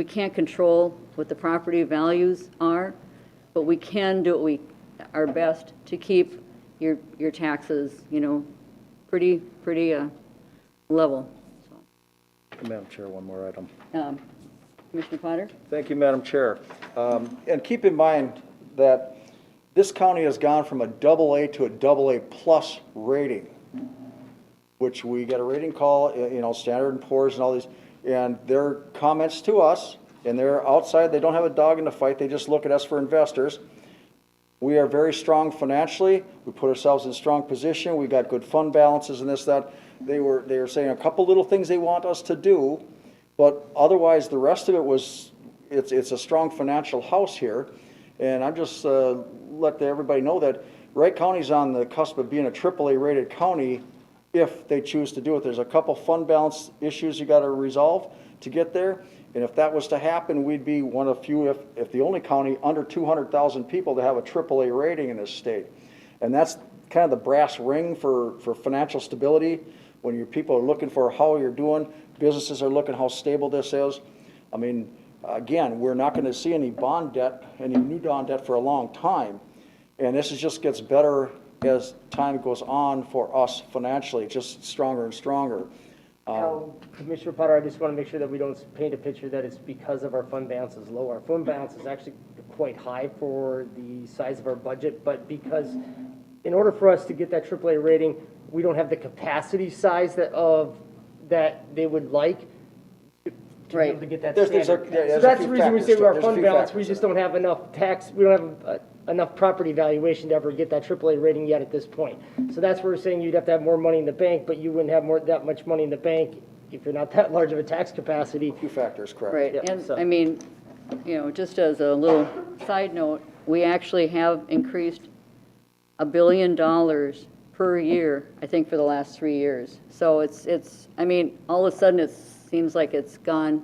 can't control what the property values are, but we can do our best to keep your taxes, pretty level. Madam Chair, one more item. Commissioner Potter? Thank you, Madam Chair. And keep in mind that this county has gone from a AA to a AA plus rating, which we get a rating call, Standard & Poor's and all these, and their comments to us, and they're outside, they don't have a dog in the fight, they just look at us for investors. We are very strong financially, we put ourselves in a strong position, we got good fund balances and this, that. They were saying a couple little things they want us to do, but otherwise the rest of it it's a strong financial house here. And I'm just let everybody know that Wright County's on the cusp of being a AAA rated county if they choose to do it. There's a couple fund balance issues you got to resolve to get there. And if that was to happen, we'd be one of few, if the only county under 200,000 people to have a AAA rating in this state. And that's kind of the brass ring for financial stability. When your people are looking for how you're doing, businesses are looking how stable this is. I mean, again, we're not going to see any bond debt, any new bond debt for a long time. And this just gets better as time goes on for us financially, just stronger and stronger. Now, Commissioner Potter, I just want to make sure that we don't paint a picture that it's because of our fund balance is low. Our fund balance is actually quite high for the size of our budget, but because in order for us to get that AAA rating, we don't have the capacity size that they would like to be Right. able to get that There's a- standard. there's So a that's few the reason we factors say to it. our There's a fund few balance, we factors just in it. don't have enough tax, we don't have enough property valuation to ever get that AAA rating yet at this point. So that's where we're saying you'd have to have more money in the bank, but you wouldn't have that much money in the bank if you're not that large of a tax capacity. Few factors, correct. Right, Yeah, and so- I mean, just as a little side note, we actually have increased $1 billion per year, I think, for the last 3 years. So I mean, all of a sudden, it seems like it's gone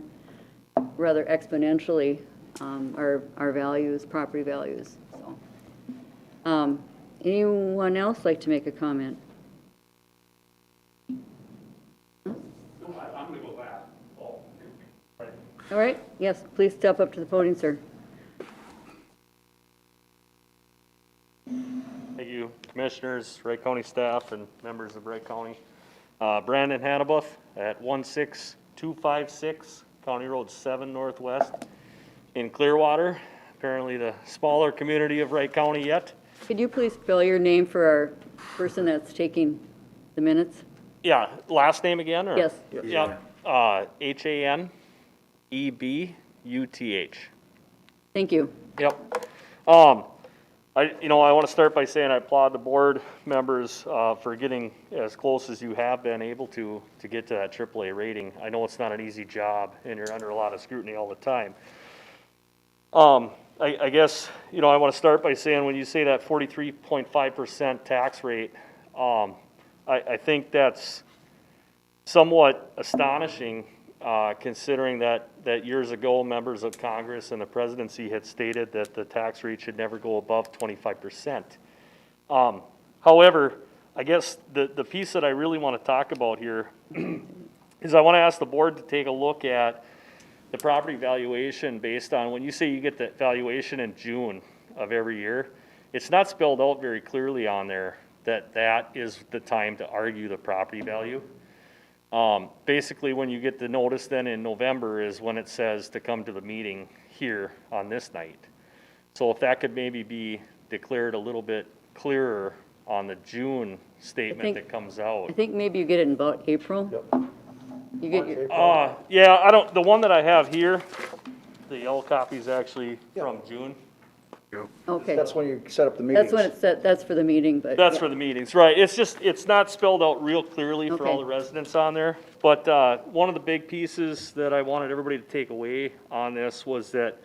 rather exponentially, our values, property values, so. Anyone else like to make a comment? I'm gonna go last. Oh, right. All right, yes, please step up to the podium, sir. Thank you, Commissioners, Wright County staff, and members of Wright County. Brandon Hannabuff at 16256 County Road 7 Northwest in Clearwater, apparently the smaller community of Wright County yet. Could you please spell your name for our person that's taking the minutes? Yeah, last name again, or? Yes. Yep, Hanebuth. Thank you. Yep. I want to start by saying I applaud the board members for getting as close as you have been able to get to that AAA rating. I know it's not an easy job, and you're under a lot of scrutiny all the time. I guess, I want to start by saying when you say that 43.5% tax rate, I think that's somewhat astonishing, considering that years ago, members of Congress and the presidency had stated that the tax rate should never go above 25%. However, I guess the piece that I really want to talk about here is I want to ask the board to take a look at the property valuation based on, when you say you get the valuation in June of every year, it's not spelled out very clearly on there that is the time to argue the property value. Basically, when you get the notice then in November is when it says to come to the meeting here on this night. So if that could maybe be declared a little bit clearer on the June statement that comes out. I think maybe you get it in about April. You get your, Yeah, the one that I have here, the yellow copy is actually from June. okay. That's when you set up the meetings. That's when it's set, that's for the meeting, but. That's yeah. for the meetings, right. It's not spelled out real clearly for all Okay. the residents on there. But one of the big pieces that I wanted everybody to take away on this was that,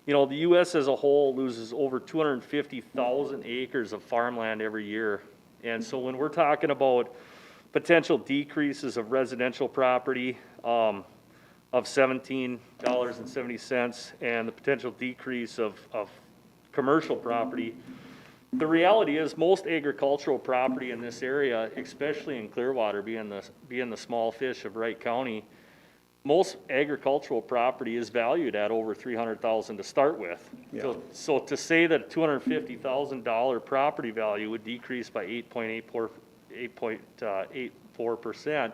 the U.S. as a whole loses over 250,000 acres of farmland every year. And so when we're talking about potential decreases of residential property of $17.70 and the potential decrease of commercial property, the reality is most agricultural property in this area, especially in Clearwater, being the small fish of Wright County, most agricultural property is valued at over $300,000 to start with. Yeah. So to say that $250,000 property value would decrease by 8.84%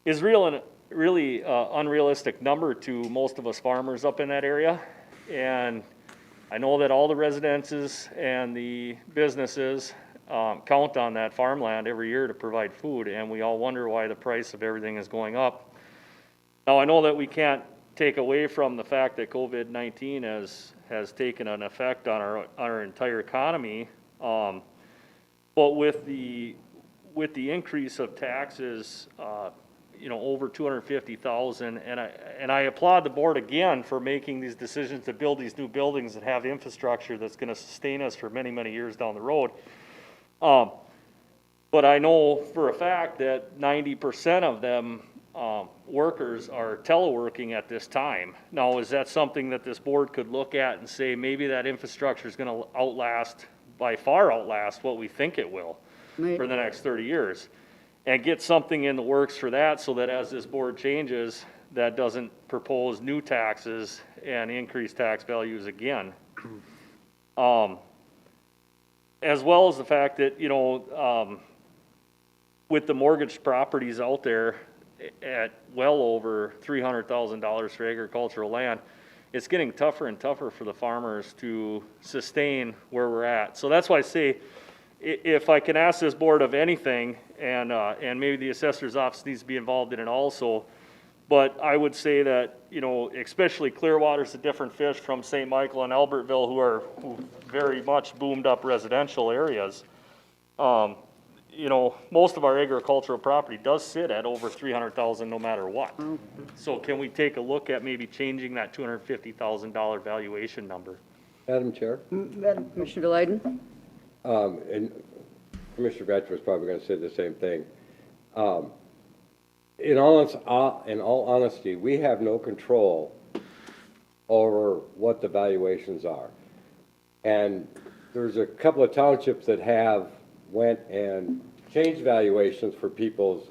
is really unrealistic number to most of us farmers up in that area. And I know that all the residences and the businesses count on that farmland every year to provide food, and we all wonder why the price of everything is going up. Now, I know that we can't take away from the fact that COVID-19 has taken an effect on our entire economy, but with the increase of taxes, over 250,000, and I applaud the board again for making these decisions to build these new buildings and have infrastructure that's going to sustain us for many, many years down the road. But I know for a fact that 90% of them workers are teleworking at this time. Now, is that something that this board could look at and say maybe that infrastructure is going to by far outlast what we think it will Right. for the next 30 years? And get something in the works for that so that as this board changes, that doesn't propose new taxes and increase tax values again. as well as the fact that, with the mortgaged properties out there at well over $300,000 for agricultural land, it's getting tougher and tougher for the farmers to sustain where we're at. So that's why I say, if I can ask this board of anything, and maybe the assessor's office needs to be involved in it also, but I would say that, especially Clearwater's a different fish from St. Michael and Albertville, who very much boomed up residential areas. Most of our agricultural property does sit at over 300,000 no matter what. So can we take a look at maybe changing that $250,000 valuation number? Madam Chair, Commissioner Delighten? and Commissioner Batch was probably gonna say the same thing. In all honesty, we have no control over what the valuations are. And there's a couple of townships that have went and changed valuations for people's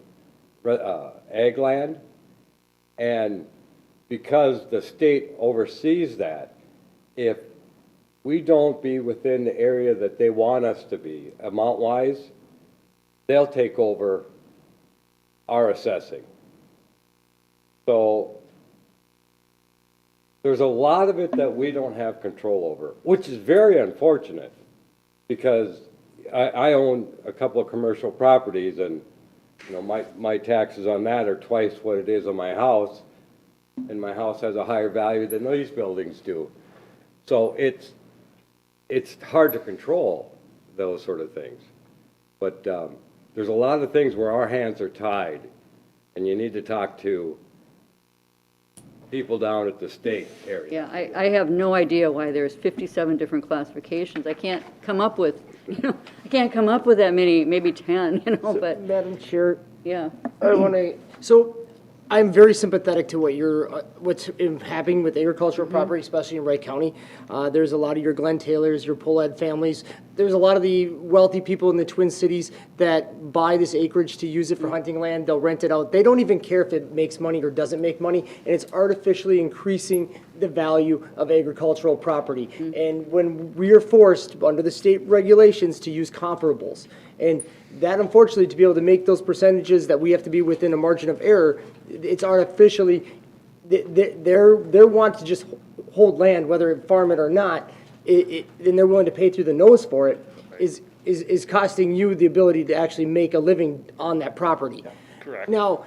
ag land. And because the state oversees that, if we don't be within the area that they want us to be, amount-wise, they'll take over our assessing. So there's a lot of it that we don't have control over, which is very unfortunate, because I own a couple of commercial properties, and my taxes on that are twice what it is on my house, and my house has a higher value than these buildings do. So it's hard to control those sort of things. But there's a lot of things where our hands are tied, and you need to talk to people down at the state area. Yeah, I have no idea why there's 57 different classifications. I can't come up with, I can't come up with that many, maybe 10, but, Madam Chair, yeah. I want to, so I'm very sympathetic to what's happening with agricultural property, especially in Wright County. There's a lot of your Glenn Taylors, your Polad families. There's a lot of the wealthy people in the Twin Cities that buy this acreage to use it for hunting land. They'll rent it out. They don't even care if it makes money or doesn't make money, and it's artificially increasing the value of agricultural property. And when we are forced, under the state regulations, to use comparables, and that, unfortunately, to be able to make those percentages that we have to be within a margin of error, it's artificially, they're want to just hold land, whether farm it or not, and they're willing to pay through the nose for it, is costing you the ability to actually make a living on that property. Correct. Now,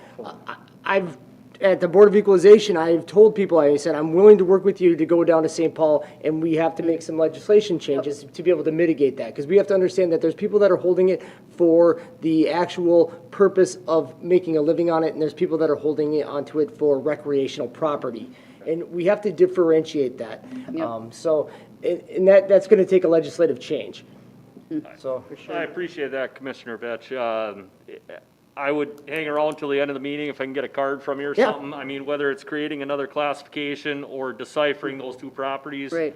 at the Board of Equalization, I've told people, I said, I'm willing to work with you to go down to St. Paul, and we have to make some legislation changes to be able to mitigate that. Because we have to understand that there's people that are holding it for the actual purpose of making a living on it, and there's people that are holding it onto it for recreational property. And we have to differentiate that. And that's going to take a legislative change. So, I appreciate that, Commissioner Betch. I would hang around till the end of the meeting if I can get a card from you or Yeah. something. I mean, whether it's creating another classification or deciphering those two properties Right.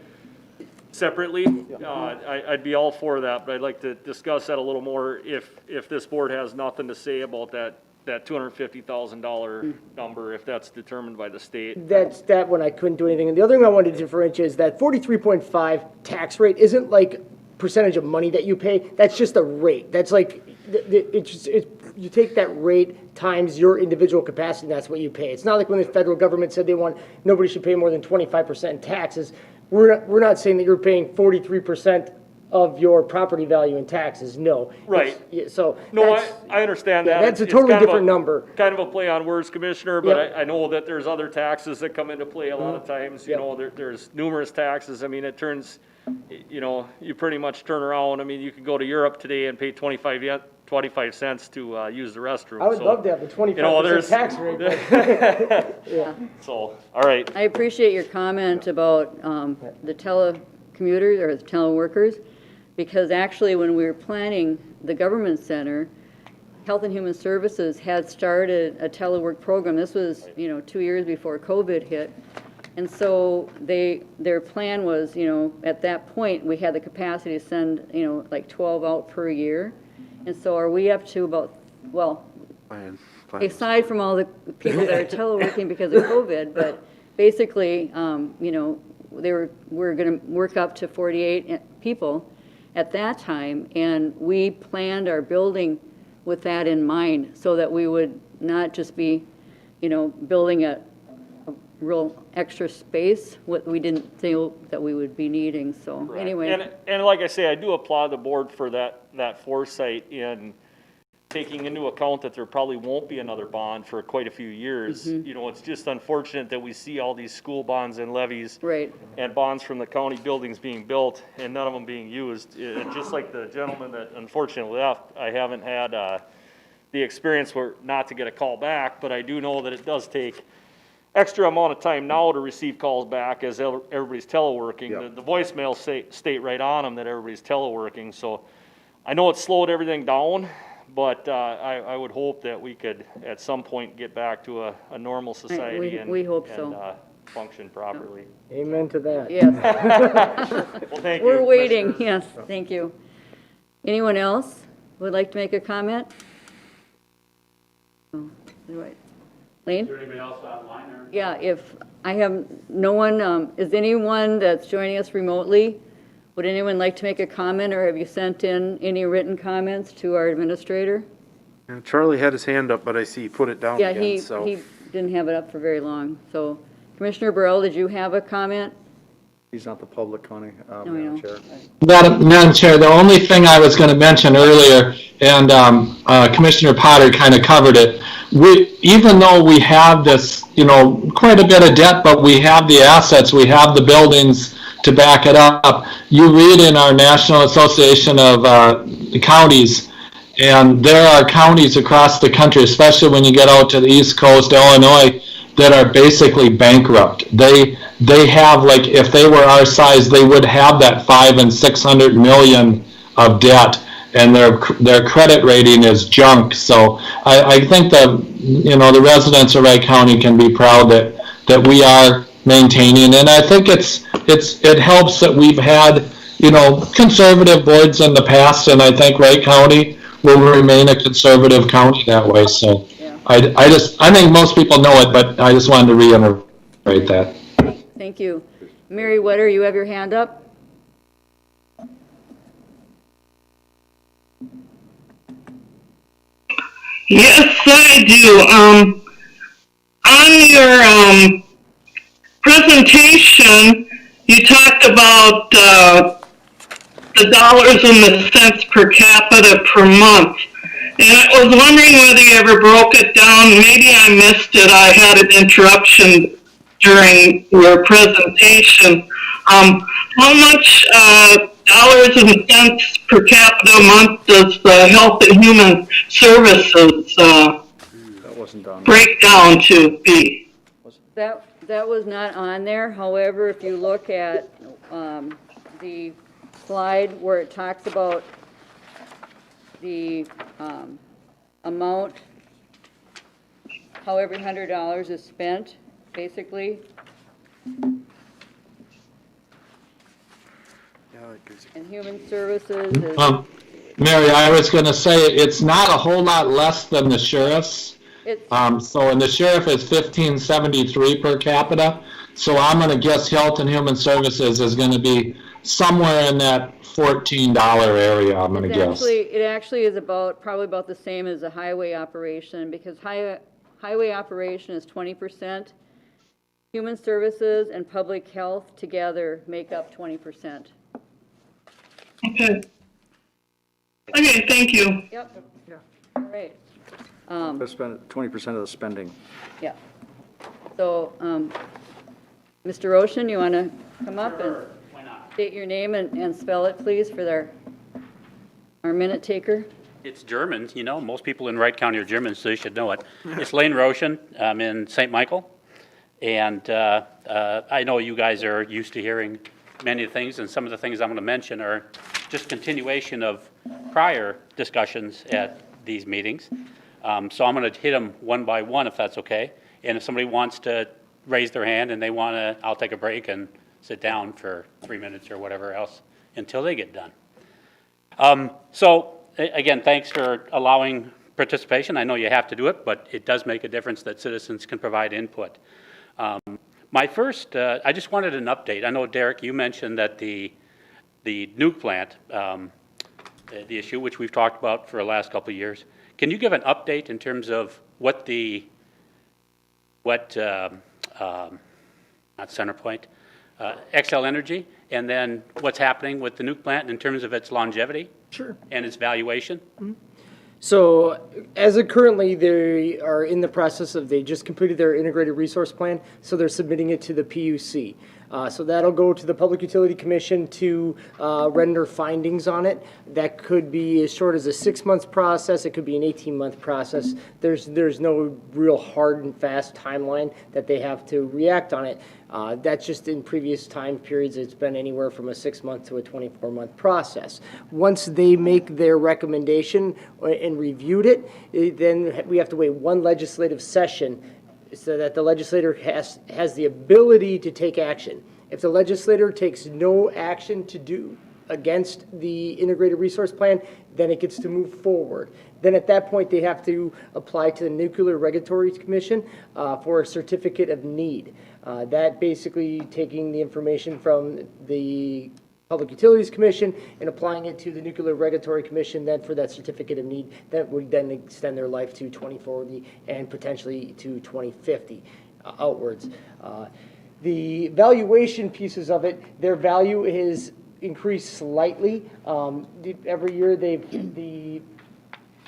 separately, I'd be all for that, but I'd like to discuss that a little more if this board has nothing to say about that $250,000 number, if that's determined by the state. that's that one I couldn't do anything. And the other thing I wanted to differentiate is that 43.5 tax rate isn't like percentage of money that you pay. That's just a rate. That's like, you take that rate times your individual capacity, and that's what you pay. It's not like when the federal government said nobody should pay more than 25% in taxes. We're not saying that you're paying 43% of your property value in taxes, no. Right. So. No, that's- I understand yeah, that. that's a It's totally kind of different number. Kind of a play on words, Commissioner, but Yep. I know that there's other taxes that come into play a lot of times. You Yep. know, there's numerous taxes. I mean, it turns, you pretty much turn around. I mean, you could go to Europe today and pay 25 cents to use the restroom. I would So, love to have a 25% there's- tax rate. but- So, all right. I appreciate your comment about the telecommuters or the teleworkers, because actually when we were planning the government center, Health and Human Services had started a telework program. This was, 2 years before COVID hit. And so their plan was, at that point, we had the capacity to send, like 12 out per year. And so are we up to about, well, Fine. aside from all the people that are teleworking because of COVID, but basically, we're going to work up to 48 people. at that time, and we planned our building with that in mind, so that we would not just be, building a real extra space, what we didn't think that we would be needing, so anyway. And like I say, I do applaud the board for that foresight in taking into account that there probably won't be another bond for quite a few years. It's just unfortunate that we see all these school bonds and levies. Right. And bonds from the county buildings being built and none of them being used. Just like the gentleman that unfortunately left, I haven't had the experience where not to get a call back, but I do know that it does take extra amount of time now to receive calls back as everybody's teleworking. Yep. The voicemails state right on them that everybody's teleworking. So I know it slowed everything down, but I would hope that we could at some point get back to a normal society we hope so. and function properly. Amen to that. Yes, Well, thank you. we're waiting, Commissioners. yes, thank you. Anyone else would like to make a comment? Oh, right. Lane? Is there anybody else online or? Yeah, if I have no one, is anyone that's joining us remotely, would anyone like to make a comment, or have you sent in any written comments to our administrator? And Charlie had his hand up, but I see he put it down Yeah, again, so. he didn't have it up for very long, so. Commissioner Burrell, did you have a comment? He's not the public, Connie, No, I Madam know. Chair. Madam Chair, the only thing I was going to mention earlier, and Commissioner Potter kind of covered it, even though we have this, quite a bit of debt, but we have the assets, we have the buildings to back it up. You read in our National Association of Counties, and there are counties across the country, especially when you get out to the East Coast, Illinois, that are basically bankrupt. They have, like, if they were our size, they would have that $500 and $600 million of debt, and their credit rating is junk. So I think that the residents of Wright County can be proud that we are maintaining, and I think it helps that we've had conservative boards in the past, and I think Wright County will remain a conservative county that way. So. I think most people know it, but I just wanted to reiterate that. Thank you. Mary Wetter, you have your hand up? Yes, I do. On your presentation, you talked about the dollars and the cents per capita per month. And I was wondering whether you ever broke it down. Maybe I missed it. I had an interruption during your presentation. How much dollars and cents per capita a month does the Health and Human Services That wasn't done. break down to be? That was not on there. However, if you look at the slide where it talks about the amount, how every $100 is spent, basically, and human services is, Mary, I was going to say it's not a whole lot less than the sheriff's. And the sheriff is $15.73 per capita. So I'm going to guess Health and Human Services is going to be somewhere in that $14 area, I'm going to guess. it actually is probably about the same as the highway operation, because highway operation is 20%. Human services and public health together make up 20%. Okay. Okay, thank you. Yep. All right. Let's spend 20% of the spending. Yeah. So, Mr. Roshan, you want to come up and Why not? state your name and spell it, please, for our minute taker? It's German, most people in Wright County are German, so they should know it. It's Lane Roshan, I'm in St. Michael, and I know you guys are used to hearing many things, and some of the things I'm going to mention are just continuation of prior discussions at these meetings. So I'm going to hit them one by one, if that's okay. And if somebody wants to raise their hand and they want to, I'll take a break and sit down for 3 minutes or whatever else until they get done. So again, thanks for allowing participation. I know you have to do it, but it does make a difference that citizens can provide input. My first, I just wanted an update. I know, Derek, you mentioned that the the nuke plant, the issue, which we've talked about for the last couple of years. Can you give an update in terms of what not CenterPoint, Xcel Energy, and then what's happening with the nuke plant in terms of its longevity? Sure. And its valuation? So as of currently, they are in the process of, they just completed their integrated resource plan, so they're submitting it to the PUC. So that'll go to the Public Utility Commission to render findings on it. That could be as short as a 6-month process. It could be an 18-month process. There's no real hard and fast timeline that they have to react on it. That's just in previous time periods, it's been anywhere from a 6-month to a 24-month process. Once they make their recommendation and reviewed it, then we have to wait one legislative session so that the legislator has the ability to take action. If the legislator takes no action to do against the integrated resource plan, then it gets to move forward. Then at that point, they have to apply to the Nuclear Regulatory Commission for a certificate of need. That basically taking the information from the Public Utilities Commission and applying it to the Nuclear Regulatory Commission then for that certificate of need that would then extend their life to 2040 and potentially to 2050 outwards. The valuation pieces of it, their value is increased slightly. Every year the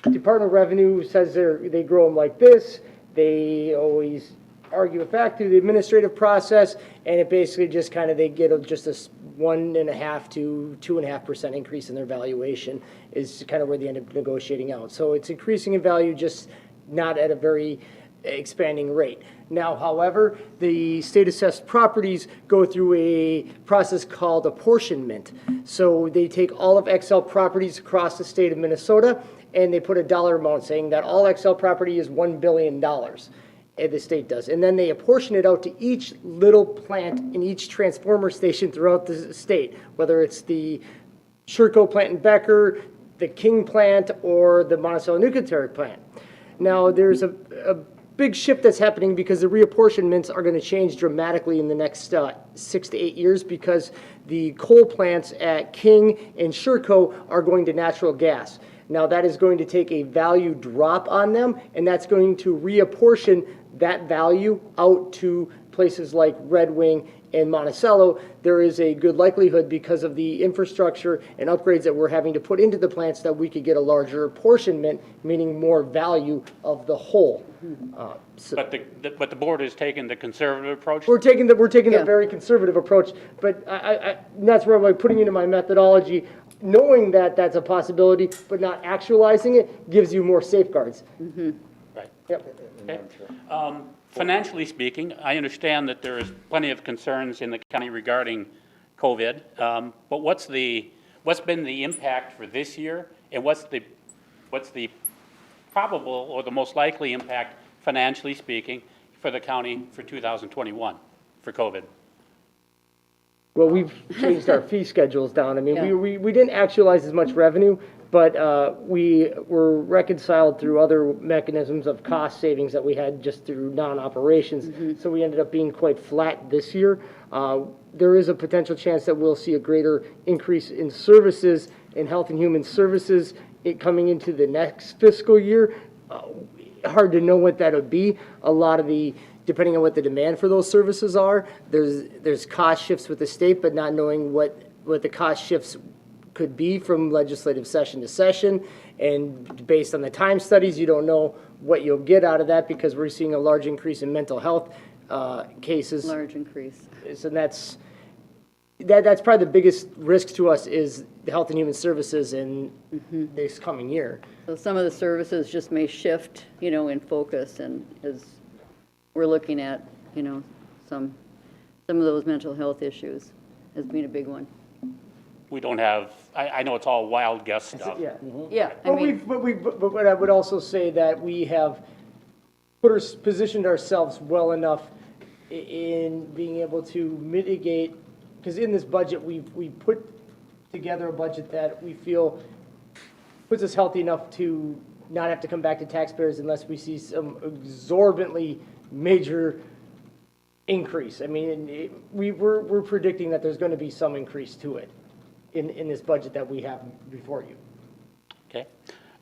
Department of Revenue says they grow them like this. They always argue it back through the administrative process, and it basically just kind of, they get just a 1.5% to 2.5% increase in their valuation is kind of where they end up negotiating out. So it's increasing in value, just not at a very expanding rate. Now, however, the state assessed properties go through a process called apportionment. So they take all of Xcel properties across the state of Minnesota and they put a dollar amount saying that all Xcel property is $1 billion. The state does. And then they apportion it out to each little plant in each transformer station throughout the state, whether it's the Sherco plant in Becker, the King plant, or the Monticello nuclear plant. Now, there's a big shift that's happening because the reapportionments are going to change dramatically in the next 6 to 8 years because the coal plants at King and Sherco are going to natural gas. Now, that is going to take a value drop on them, and that's going to reapportion that value out to places like Red Wing and Monticello. There is a good likelihood because of the infrastructure and upgrades that we're having to put into the plants that we could get a larger apportionment, meaning more value of the whole. But the board has taken the conservative approach? We're taking the Yeah. very conservative approach, but that's where I'm putting into my methodology, knowing that that's a possibility, but not actualizing it gives you more safeguards. Right. Yep. Okay. Financially speaking, I understand that there is plenty of concerns in the county regarding COVID, but what's been the impact for this year, and what's the probable or the most likely impact financially speaking for the county for 2021 for COVID? Well, we've changed our fee schedules down. I mean, Yeah. we didn't actualize as much revenue, but we were reconciled through other mechanisms of cost savings that we had just through non-operations. So we ended up being quite flat this year. There is a potential chance that we'll see a greater increase in services in Health and Human Services coming into the next fiscal year. Hard to know what that would be. A lot of depending on what the demand for those services are, there's cost shifts with the state, but not knowing what the cost shifts could be from legislative session to session. And based on the time studies, you don't know what you'll get out of that because we're seeing a large increase in mental health cases. Large increase. So that's probably the biggest risk to us is the Health and Human Services in this coming year. So some of the services just may shift, in focus, and as we're looking at, some of those mental health issues as being a big one. We don't have, I know it's all wild guess stuff. Yeah. Yeah, But I would also say that we have positioned ourselves well enough in being able to mitigate, because in this budget, we put together a budget that we feel puts us healthy enough to not have to come back to taxpayers unless we see some exorbitantly major increase. I mean, we're predicting that there's going to be some increase to it in this budget that we have before you. Okay.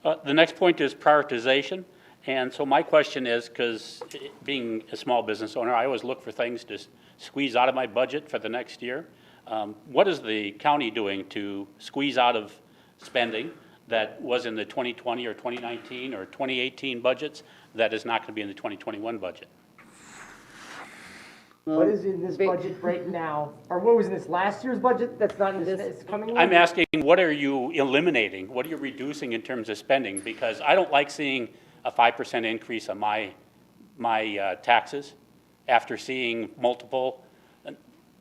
The next point is prioritization. And so my question is, because being a small business owner, I always look for things to squeeze out of my budget for the next year. What is the county doing to squeeze out of spending that was in the 2020 or 2019 or 2018 budgets that is not going to be in the 2021 budget? What is in this budget right now, or what was in this last year's budget that's not in this coming one? I'm asking, what are you eliminating? What are you reducing in terms of spending? Because I don't like seeing a 5% increase on my taxes after seeing multiple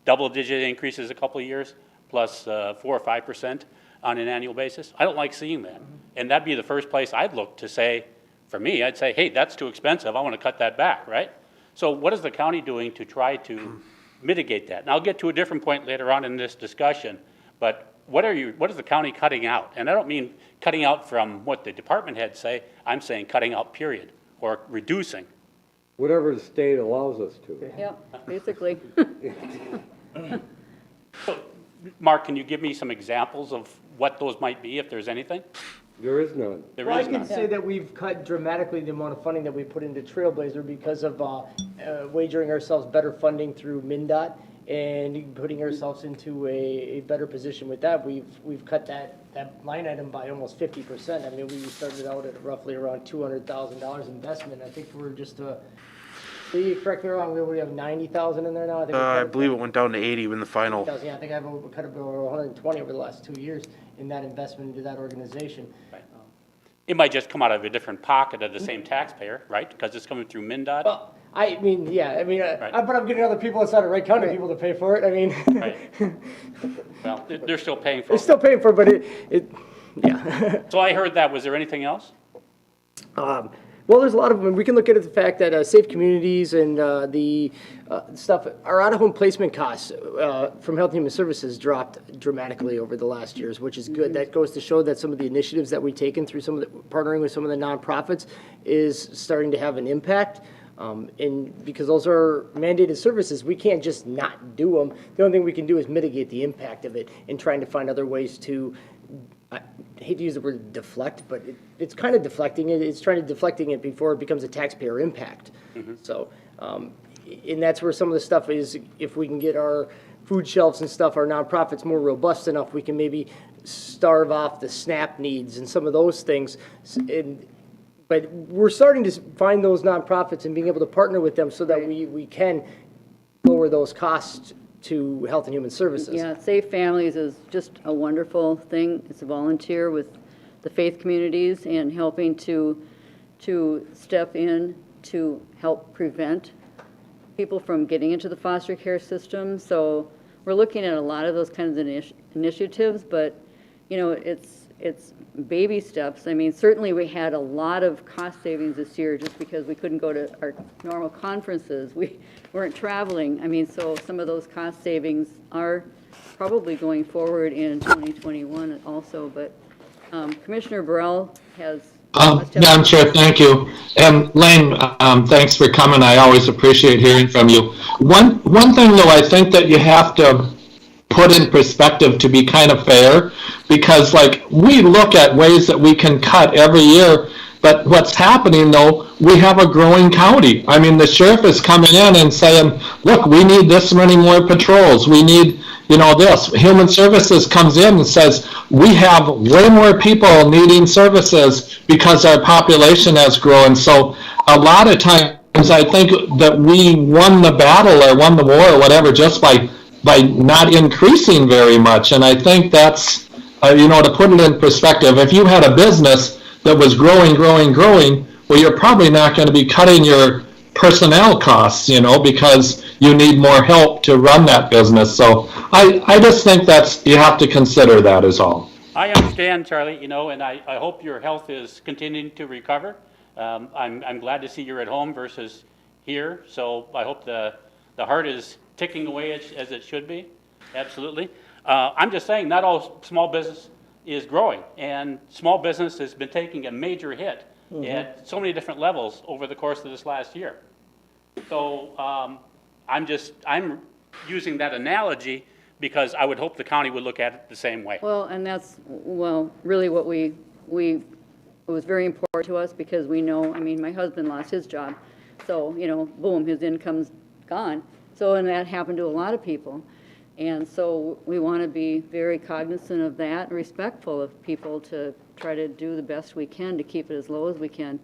double-digit increases a couple of years, plus 4 or 5% on an annual basis. I don't like seeing that. And that'd be the first place I'd look to say, for me, I'd say, hey, that's too expensive. I want to cut that back, right? So what is the county doing to try to mitigate that? And I'll get to a different point later on in this discussion, but what is the county cutting out? And I don't mean cutting out from what the department heads say, I'm saying cutting out period, or reducing. Whatever the state allows us to. Yep, basically. So, Mark, can you give me some examples of what those might be, if there's anything? There is none. There Well, I is can none. say that we've cut dramatically the amount of funding that we put into Trailblazer because of wagering ourselves better funding through MnDOT and putting ourselves into a better position with that. We've cut that line item by almost 50%. I mean, we started out at roughly around $200,000 investment. I think we're just Lee, correct me if I'm wrong, we have 90,000 in there now? I think we I cut- believe it went down to 80 in the final. Yeah, I think I've cut it over 120 over the last 2 years in that investment into that organization. It might just come out of a different pocket of the same taxpayer, right? Because it's coming through MnDOT? Well, I mean, yeah, I mean, Right. but I'm getting other people outside of Wright County people to pay for it. I mean, Right. Well, they're still paying for they're it. still paying for it, but yeah. So I heard that. Was there anything else? Well, there's a lot of them. We can look at the fact that safe communities and the stuff, our out-of-home placement costs from Health and Human Services dropped dramatically over the last years, which is good. That goes to show that some of the initiatives that we've taken through some of the, partnering with some of the nonprofits is starting to have an impact. And because those are mandated services, we can't just not do them. The only thing we can do is mitigate the impact of it and trying to find other ways to, I hate to use the word deflect, but it's kind of deflecting it. It's trying to deflecting it before it becomes a taxpayer impact. So, and that's where some of the stuff is, if we can get our food shelves and stuff, our nonprofits more robust enough, we can maybe starve off the SNAP needs and some of those things. But we're starting to find those nonprofits and being able to partner with them so that we can lower those costs to Health and Human Services. Yeah, Safe Families is just a wonderful thing. It's a volunteer with the faith communities and helping to step in to help prevent people from getting into the foster care system. So we're looking at a lot of those kinds of initiatives, but, you know, it's baby steps. I mean, certainly we had a lot of cost savings this year just because we couldn't go to our normal conferences. We weren't traveling. I mean, so some of those cost savings are probably going forward in 2021 also, but Commissioner Burrell has... Madam Chair, thank you. And Lane, thanks for coming. I always appreciate hearing from you. One thing, though, I think that you have to put in perspective to be kind of fair, because like we look at ways that we can cut every year, but what's happening though, we have a growing county. I mean, the sheriff is coming in and saying, look, we need this many more patrols. We need, you know, this. Human Services comes in and says, we have way more people needing services because our population has grown. So a lot of times I think that we won the battle or won the war or whatever just by not increasing very much. And I think that's, you know, to put it in perspective, if you had a business that was growing, well, you're probably not going to be cutting your personnel costs, you know, because you need more help to run that business. So I just think you have to consider that is all. I understand, Charlie, you know, and I hope your health is continuing to recover. I'm glad to see you're at home versus here. So I hope the heart is ticking away as it should be. Absolutely. I'm just saying not all small business is growing, and small business has been taking a major hit at so many different levels over the course of this last year. So I'm using that analogy because I would hope the county would look at it the same way. Well, and that's, well, really what it was very important to us because we know, I mean, my husband lost his job. So, you know, boom, his income's gone. So, and that happened to a lot of people. And so we want to be very cognizant of that, and respectful of people to try to do the best we can to keep it as low as we can.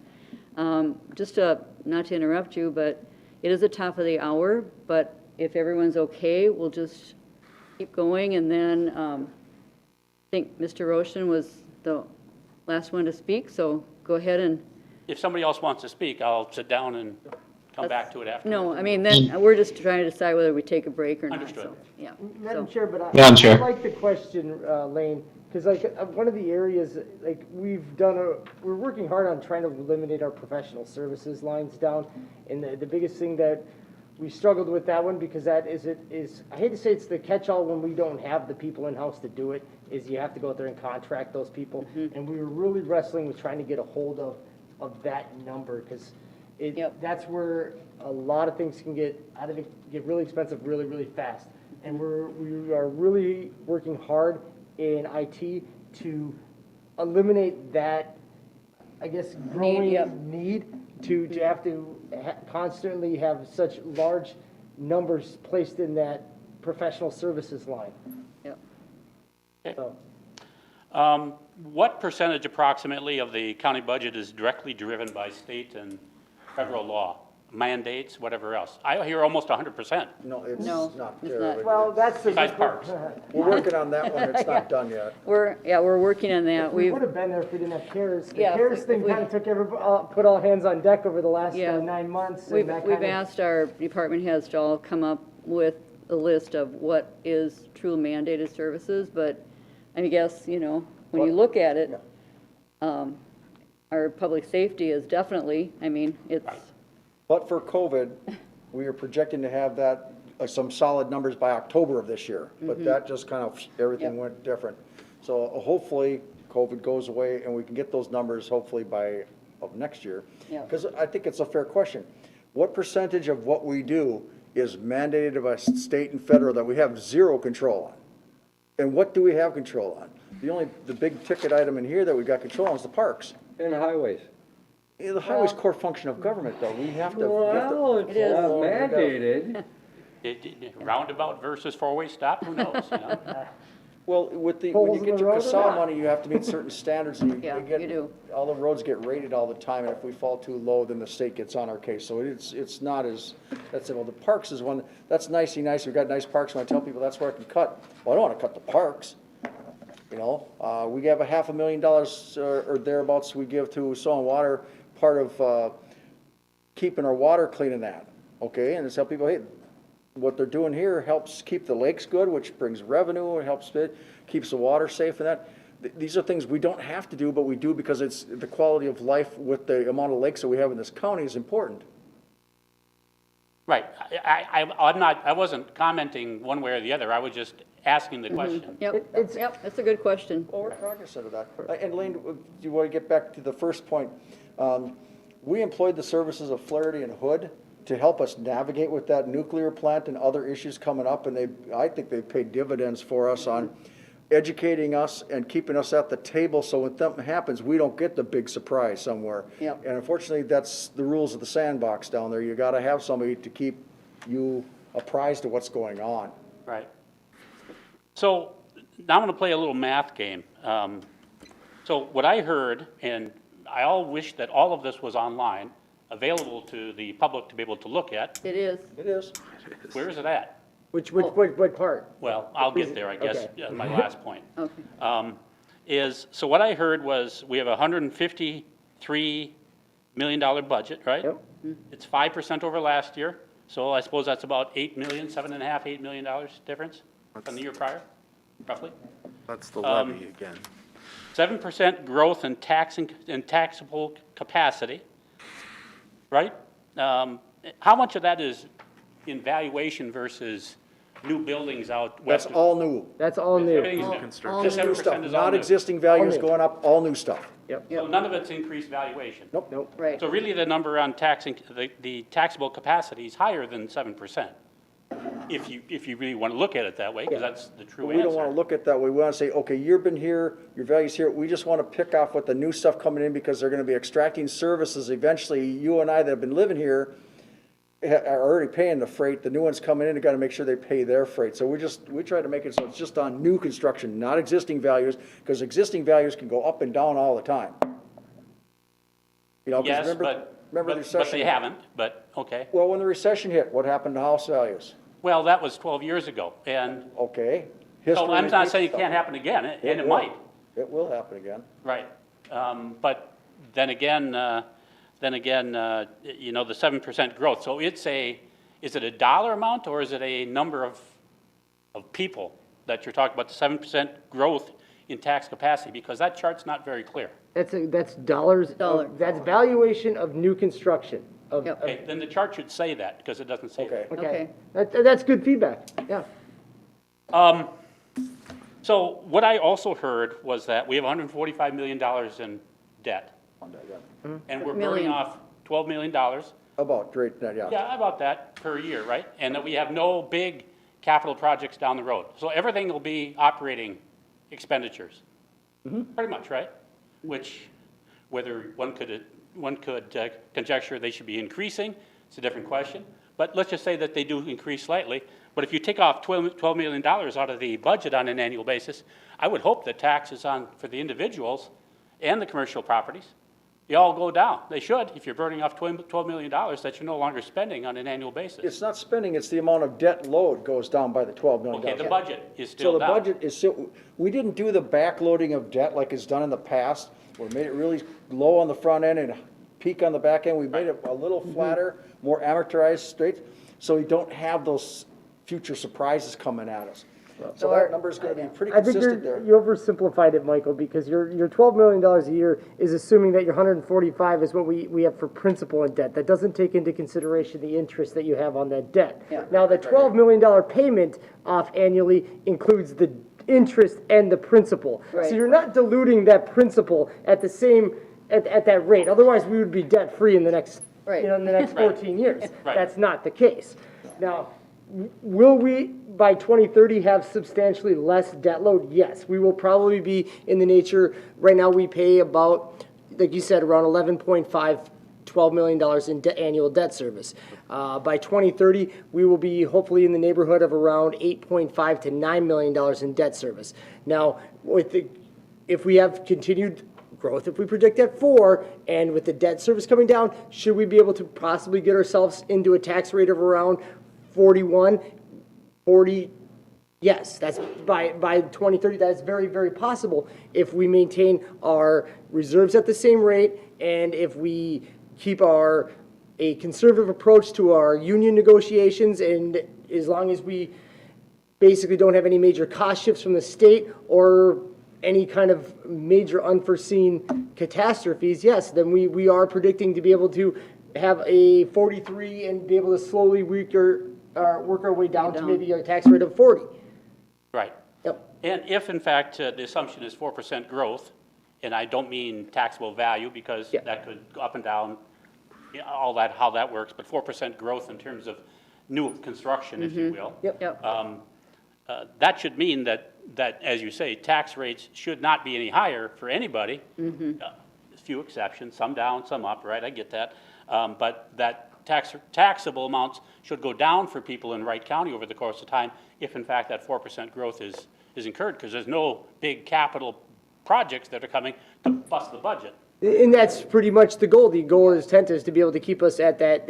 Just not to interrupt you, but it is the top of the hour, but if everyone's okay, we'll just keep going. And then I think Mr. Roshan was the last one to speak, so go ahead and. If somebody else wants to speak, I'll sit down and come back to it after. No, I mean, then, we're just trying to decide whether we take a break or not, Understood. so, yeah. Madam So- Chair, but I Madam Chair. like the question, Lane, because like one of the areas, like we're working hard on trying to eliminate our professional services lines down. And the biggest thing that we struggled with that one because that is, I hate to say it's the catch-all when we don't have the people in-house to do it, is you have to go out there and contract those people. And we were really wrestling with trying to get a hold of that number because Yep. that's where a lot of things can get really expensive really, really fast. And we are really working hard in IT to eliminate that, I guess, growing yep. need to have to constantly have such large numbers placed in that professional services line. Yep. So, What percentage approximately of the county budget is directly driven by state and federal law, mandates, whatever else? I hear almost 100%. No, it's No, not it's there. not. but well, that's the. Besides parks. We're working on that one, it's not done yet. We're working on that. We We've, would have been there if we didn't have CARES. The Yeah, CARES if thing we- kind of took put all hands on deck over the last Yeah. 9 months. and we've that we've kind of- asked our department heads to all come up with a list of what is true mandated services, but I guess, you know, when you look at it, our public safety is definitely, I mean, it's, But for COVID, we are projecting to have that, some solid numbers by October of this year. But that just kind of, everything Yep. went different. So hopefully, COVID goes away and we can get those numbers hopefully of next year. Yep. Because I think it's a fair question. What percentage of what we do is mandated by state and federal that we have zero control on? And what do we have control on? The big ticket item in here that we got control on is the parks. And highways. Yeah, the highway's core function of government, though. We have to. Well, it's It is. not mandated. Roundabout versus four-way stop, who knows, you know? Well, when Holes you in get the your road or CASA not? money, you have to meet certain standards. And Yeah, get- you do. All the roads get rated all the time, and if we fall too low, then the state gets on our case. So it's not as, that's it. Well, the parks is one, that's nicey nice. We've got nice parks, and I tell people that's where I can cut. Well, I don't want to cut the parks. You know, we have $500,000 or thereabouts we give to Soil and Water, part of keeping our water clean and that, okay? And it's tell people, hey, what they're doing here helps keep the lakes good, which brings revenue, it helps, keeps the water safe and that. These are things we don't have to do, but we do because it's the quality of life with the amount of lakes that we have in this county is important. Right. I wasn't commenting one way or the other. I was just asking the question. yep, yep, that's a good question. Well, we're cognizant of that. And Lane, do you want to get back to the first point? We employed the services of Flaherty and Hood to help us navigate with that nuclear plant and other issues coming up, and I think they've paid dividends for us on educating us and keeping us at the table, so when something happens, we don't get the big surprise somewhere. Yep. And unfortunately, that's the rules of the sandbox down there. You gotta have somebody to keep you apprised of what's going on. Right. So now I'm going to play a little math game. So what I heard, and I all wish that all of this was online, available to the public to be able to look at. It is. It is. Oh. Where is it at? What part? Well, I'll get there, I guess, Okay. my last point. Okay. So what I heard was, we have a $153 million budget, right? Yep. It's 5% over last year, so I suppose that's about $8 million, $7.5, $8 million difference from the year prior, roughly. That's the levy again. 7% growth in taxable capacity, right? How much of that is in valuation versus new buildings out That's west? all new. That's all new. Everything's new. construction. Just New 7% stuff, is all not new. existing values All new. going up, all new stuff. So none of it's increased valuation. Nope. Right. So really, the number on the taxable capacity is higher than 7%. if you really want to look at it that way, because that's the true We don't want to answer. look at that way. We want to say, okay, you've been here, your value's here. We just want to pick off what the new stuff coming in because they're going to be extracting services. Eventually, you and I that have been living here are already paying the freight. The new ones coming in, they got to make sure they pay their freight. So we try to make it so it's just on new construction, not existing values, because existing values can go up and down all the time. You know, 'cause Yes, remember the but recession? they haven't, but, okay. Well, when the recession hit, what happened to house values? Well, that was 12 years ago, and Okay. so History I'm not repeats saying it itself. can't happen again, and it will. might, It will happen again. right. But then again, you know, the 7% growth, so is it a dollar amount, or is it a number of people that you're talking about, the 7% growth in tax capacity? Because that chart's not very clear. That's dollars, that's valuation of new construction. Yep. Okay, then the chart should say that, because it doesn't say that. Okay. Okay, that's good feedback, yeah. So what I also heard was that we have $145 million in debt, and we're burning Million. off $12 million. About, great, yeah. Yeah, about that per year, right? And that we have no big capital projects down the road. So everything will be operating expenditures. Pretty much, right? Which, whether one could conjecture they should be increasing, it's a different question. But let's just say that they do increase slightly. But if you take off $12 million out of the budget on an annual basis, I would hope that taxes for the individuals and the commercial properties, they all go down. They should. If you're burning off $12 million that you're no longer spending on an annual basis. It's not spending, it's the amount of debt load goes down by the $12 million. Okay, the budget is So still the down. budget is still, we didn't do the backloading of debt like it's done in the past, where we made it really low on the front end and peak on the back end. We made it a little flatter, more amortized straight, so we don't have those future surprises coming at us. So that number's gonna be pretty I think consistent there. you oversimplified it, Michael, because your $12 million a year is assuming that your 145 is what we have for principal and debt. That doesn't take into consideration the interest that you have on that debt. Yeah. Now, the $12 million payment off annually includes the interest and the principal. Right. So you're not diluting that principal at the same, at that rate. Otherwise, we would be debt-free in the next, Right. in the next 14 years. Right. That's not the case. Now, will we, by 2030, have substantially less debt load? Yes, we will probably be in the nature, right now we pay about, like you said, around $12 million in annual debt service. By 2030, we will be hopefully in the neighborhood of around $8.5 to $9 million in debt service. Now, if we have continued growth, if we predict at 4, and with the debt service coming down, should we be able to possibly get ourselves into a tax rate of around 41, 40, yes, that's by 2030, that's very, very possible if we maintain our reserves at the same rate and if we keep a conservative approach to our union negotiations, and as long as we basically don't have any major cost shifts from the state or any kind of major unforeseen catastrophes, yes, then we are predicting to be able to have a 43 and be able to slowly work our way down to maybe a tax rate of 40. Right. Yep. And if, in fact, the assumption is 4% growth, and I don't mean taxable value, because Yeah. that could go up and down, you know, all that, how that works, but 4% growth in terms of new construction, if you will. Yep. That should mean that, as you say, tax rates should not be any higher for anybody. A few exceptions, some down, some up, right, I get that. But that taxable amounts should go down for people in Wright County over the course of time if, in fact, that 4% growth is incurred, because there's no big capital projects that are coming to bust the budget. And that's pretty much the goal. The goal is intent is to be able to keep us at that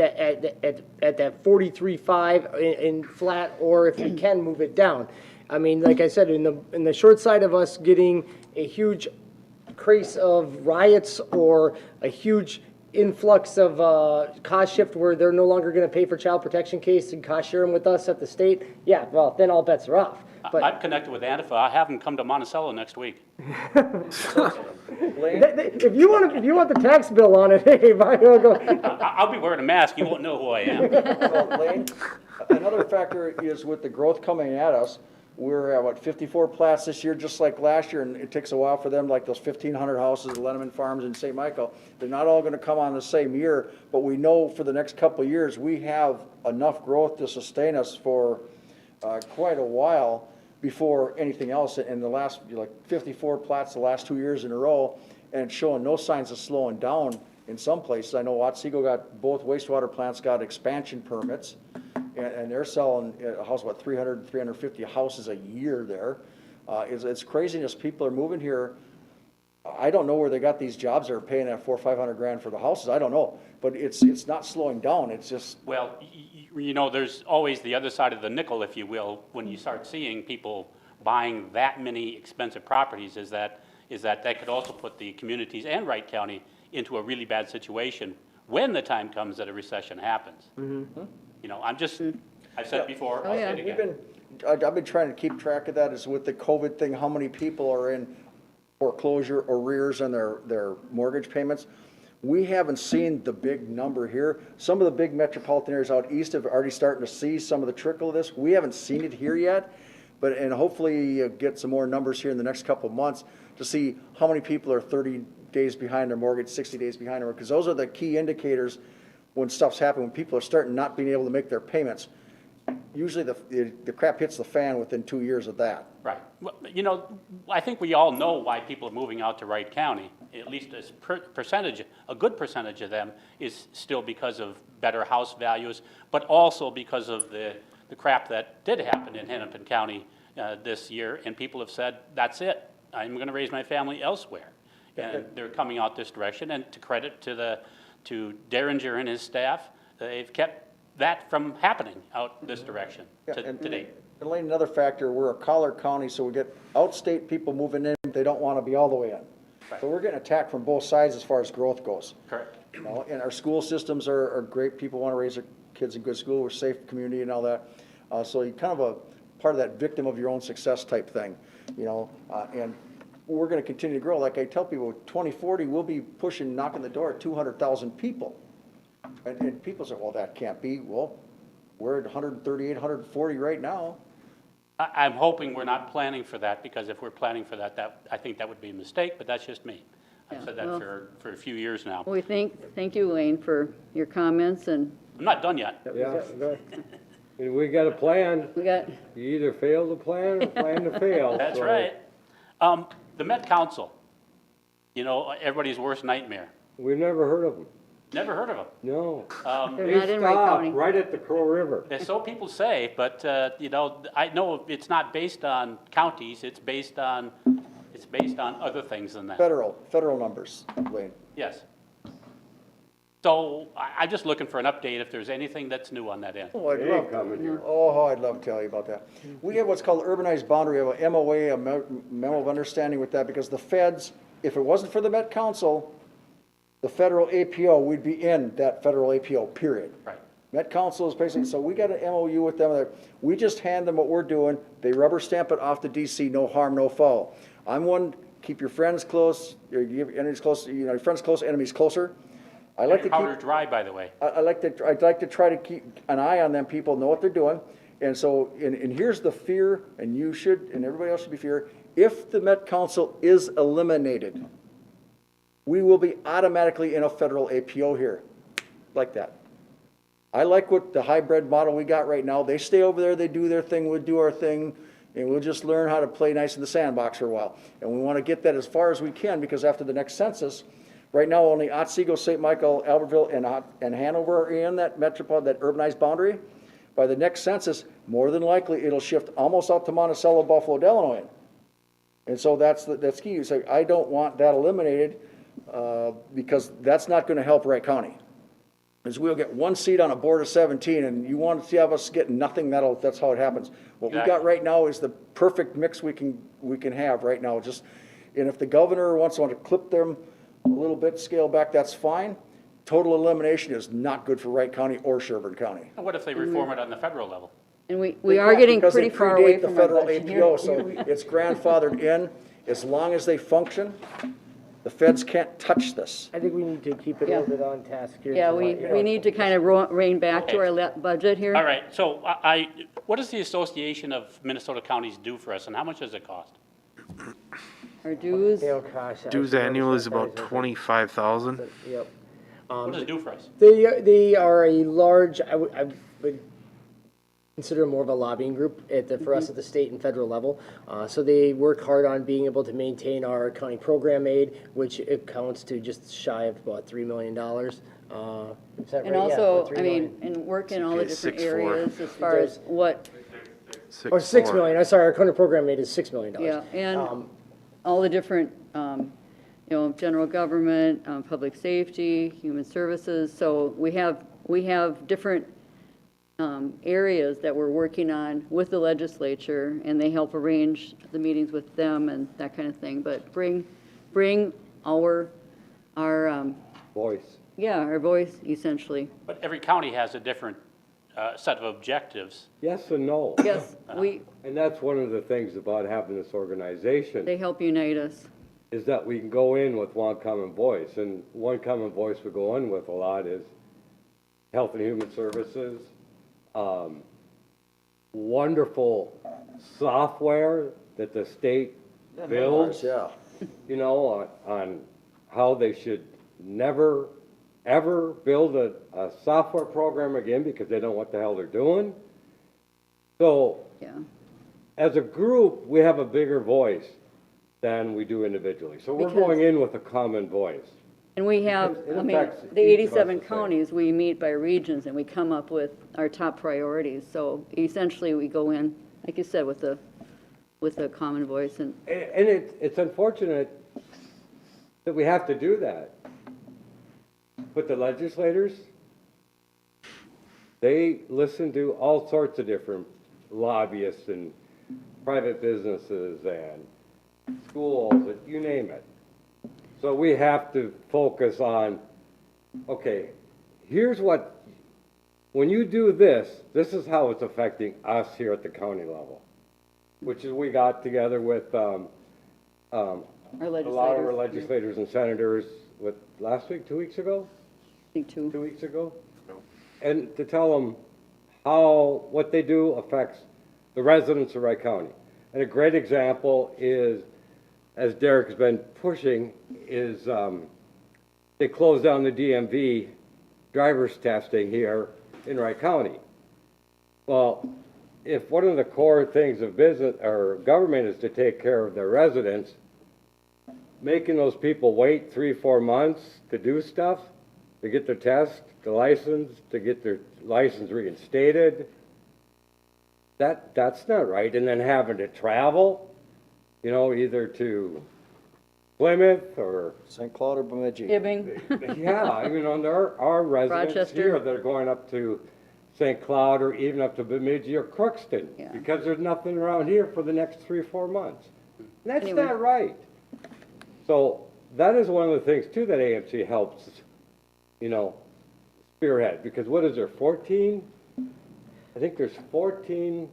43.5 in flat, or if we can move it down. I mean, like I said, in the short side of us getting a huge craze of riots or a huge influx of cost shift where they're no longer going to pay for child protection case and cost share them with us at the state, yeah, well, then all bets are off. But I've connected with ANFA. I have them come to Monticello next week. Blaine? if you want the tax bill on it, hey, I'll go. I'll be wearing a mask. You won't know who I am. Well, Blaine, another factor is with the growth coming at us, We're at, what, 54 plats this year, just like last year, and it takes a while for them, like those 1,500 houses, Lenneman Farms in St. Michael. They're not all gonna come on the same year, but we know for the next couple of years, we have enough growth to sustain us for quite a while before anything else. In the last, like 54 plats the last 2 years in a row, and it's showing no signs of slowing down in some places. I know Otsego got, both wastewater plants got expansion permits, and they're selling a house, what, 300, 350 houses a year there. It's craziness. People are moving here. I don't know where they got these jobs that are paying that 400, 500 grand for the houses. I don't know, but it's not slowing down. It's just, Well, you know, there's always the other side of the nickel, if you will, when you start seeing people buying that many expensive properties, is that could also put the communities and Wright County into a really bad situation when the time comes that a recession happens. You know, I've said before, I'll say it again. I've been trying to keep track of that, is with the COVID thing, how many people are in foreclosure, arrears on their mortgage payments. We haven't seen the big number here. Some of the big metropolitan areas out east have already starting to see some of the trickle of this. We haven't seen it here yet, and hopefully get some more numbers here in the next couple of months to see how many people are 30 days behind their mortgage, 60 days behind their, because those are the key indicators when stuff's happening, when people are starting not being able to make their payments. Usually the crap hits the fan within 2 years of that. Right. Well, you know, I think we all know why people are moving out to Wright County. At least a good percentage of them is still because of better house values, but also because of the crap that did happen in Hennepin County this year, and people have said, that's it. I'm going to raise my family elsewhere. And they're coming out this direction, and to credit to Derringer and his staff, they've kept that from happening out this direction to date. And Elaine, another factor, we're a collar county, so we get outstate people moving in, they don't want to be all the way in. Right. So we're getting attacked from both sides as far as growth goes. Correct. You know, and our school systems are great. People want to raise their kids in good school. We're a safe community and all that. So you kind of a part of that victim of your own success type thing, you know, and we're going to continue to grow. Like I tell people, 2040, we'll be pushing, knocking the door at 200,000 people. And people say, well, that can't be. Well, we're at 138, 140 right now. I'm hoping we're not planning for that, because if we're planning for that, I think that would be a mistake, but that's just me. I've said that well- for a few years now. We thank you, Wayne, for your comments, and I'm not done yet. Yeah. And we got a plan. we got, You either fail to plan or plan to fail. That's so- right. The Met Council, you know, everybody's worst nightmare. We've never heard of them. Never heard of them. No. they're They not in Wright stopped County. right at the Crow River. And so people say, but, you know, I know it's not based on counties, it's based on other things than that. Federal numbers, Elaine. Yes. So I'm just looking for an update if there's anything that's new on that end. Oh, I'd They love ain't coming here. Oh, I'd love to tell you about that. We have what's called urbanized boundary. We have a MOA, a memo of understanding with that, because the feds, if it wasn't for the Met Council, the federal APO, we'd be in that federal APO, period. Right. Met Council is basically, so we got an MOU with them. We just hand them what we're doing. They rubber stamp it off to DC, no harm, no foul. I'm one, keep your friends close, your enemies close, you know, your friends close, enemies closer. I like to Powder keep, dry, by the way. I'd like to try to keep an eye on them. People know what they're doing. And so, and here's the fear, and you should, and everybody else should be fear. If the Met Council is eliminated, we will be automatically in a federal APO here, like that. I like what the hybrid model we got right now. They stay over there, they do their thing, we'll do our thing, and we'll just learn how to play nice in the sandbox for a while. And we want to get that as far as we can, because after the next census, right now only Otsego, St. Michael, Albertville, and Hanover are in that metropolitan, that urbanized boundary. By the next census, more than likely, it'll shift almost out to Monticello, Buffalo, Delano. And so that's key. You say, I don't want that eliminated, because that's not going to help Wright County. Because we'll get one seat on a board of 17, and you want to see us get nothing, that's how it happens. What we got right now is the perfect mix we can have right now. Just, and if the governor wants to clip them a little bit, scale back, that's fine. Total elimination is not good for Wright County or Sherburne County. And what if they reform it on the federal level? and we are getting Because pretty they far away predate the from our federal budget APO, here. so it's grandfathered in as long as they function. The feds can't touch this. I think we need to keep it a Yeah. little bit on task here. Yeah, tonight. we need to kind of rein back to our budget here. All right, so what does the Association of Minnesota Counties do for us, and how much does it cost? Our dues, Oh, gosh. Dues annual is about 25,000. Yep. What does it do for us? They are a large, I would consider more of a lobbying group for us at the state and federal level. So they work hard on being able to maintain our county program aid, which accounts to just shy of about $3 million. Is that and right? Yeah, also, about $3 I million. mean, and work in all the different 6.4. areas as far as what, Or $6 million, I'm sorry, our county program aid is $6 million. yeah, and all the different, general government, public safety, human services. So we have different areas that we're working on with the legislature, and they help arrange the meetings with them and that kind of thing. But bring our Voice. our voice essentially. But every county has a different set of objectives. Yes and no. Yes, And that's one of the things about having this organization, they help unite us. is that we can go in with one common voice. And one common voice we go in with a lot is Health and Human Services, wonderful software that the state builds, Yeah. on how they should never, ever build a software program again because they don't know what the hell they're doing. So Yeah. as a group, we have a bigger voice than we do individually. So we're Because- going in with a common voice. And we have, It I mean, affects the each of us 87 the same. counties, we meet by regions and we come up with our top priorities. So essentially, we go in, like you said, with a common voice and, And it's unfortunate that we have to do that. But the legislators, they listen to all sorts of different lobbyists and private businesses and schools, and you name it. So we have to focus on, okay, here's what, when you do this, this is how it's affecting us here at the county level. Which is, we got together with, our a lot of our legislators. legislators and senators, last week, 2 weeks ago? I think too. 2 weeks ago? And to tell them how, what they do affects the residents of Wright County. And a great example is, as Derek has been pushing, is they closed down the DMV driver's testing here in Wright County. Well, if one of the core things of business or government is to take care of their residents, making those people wait 3-4 months to do stuff, to get their test, the license, to get their license reinstated, that's not right. And then having to travel, either to Plymouth or, St. Cloud or Bemidji. Hibbing, yeah, there are residents Rochester. here that are going up to St. Cloud or even up to Bemidji or Crookston, Yeah. because there's nothing around here for the next 3-4 months. And that's Anyway. not right. So that is one of the things too that AMC helps, spearhead, because what is there, 14? I think there's 14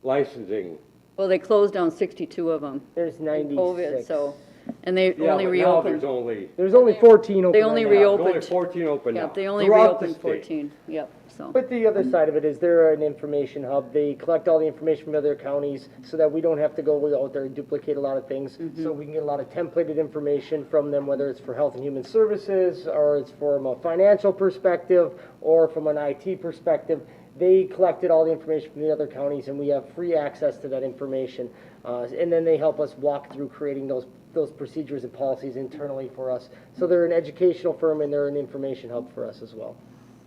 licensing. well, they closed down 62 of them. There's in 96. COVID, so, and they Yeah, only but now reopened. there's only, There's only 14 open They right only now. there's reopened. only 14 open now. Yep, they only throughout the reopened state. 14, yep, so. But the other side of it is they're an information hub. They collect all the information from other counties so that we don't have to go out there and duplicate a lot of things. So we can get a lot of templated information from them, whether it's for Health and Human Services, or it's from a financial perspective, or from an IT perspective. They collected all the information from the other counties, and we have free access to that information. And then they help us walk through creating those procedures and policies internally for us. So they're an educational firm, and they're an information hub for us as well.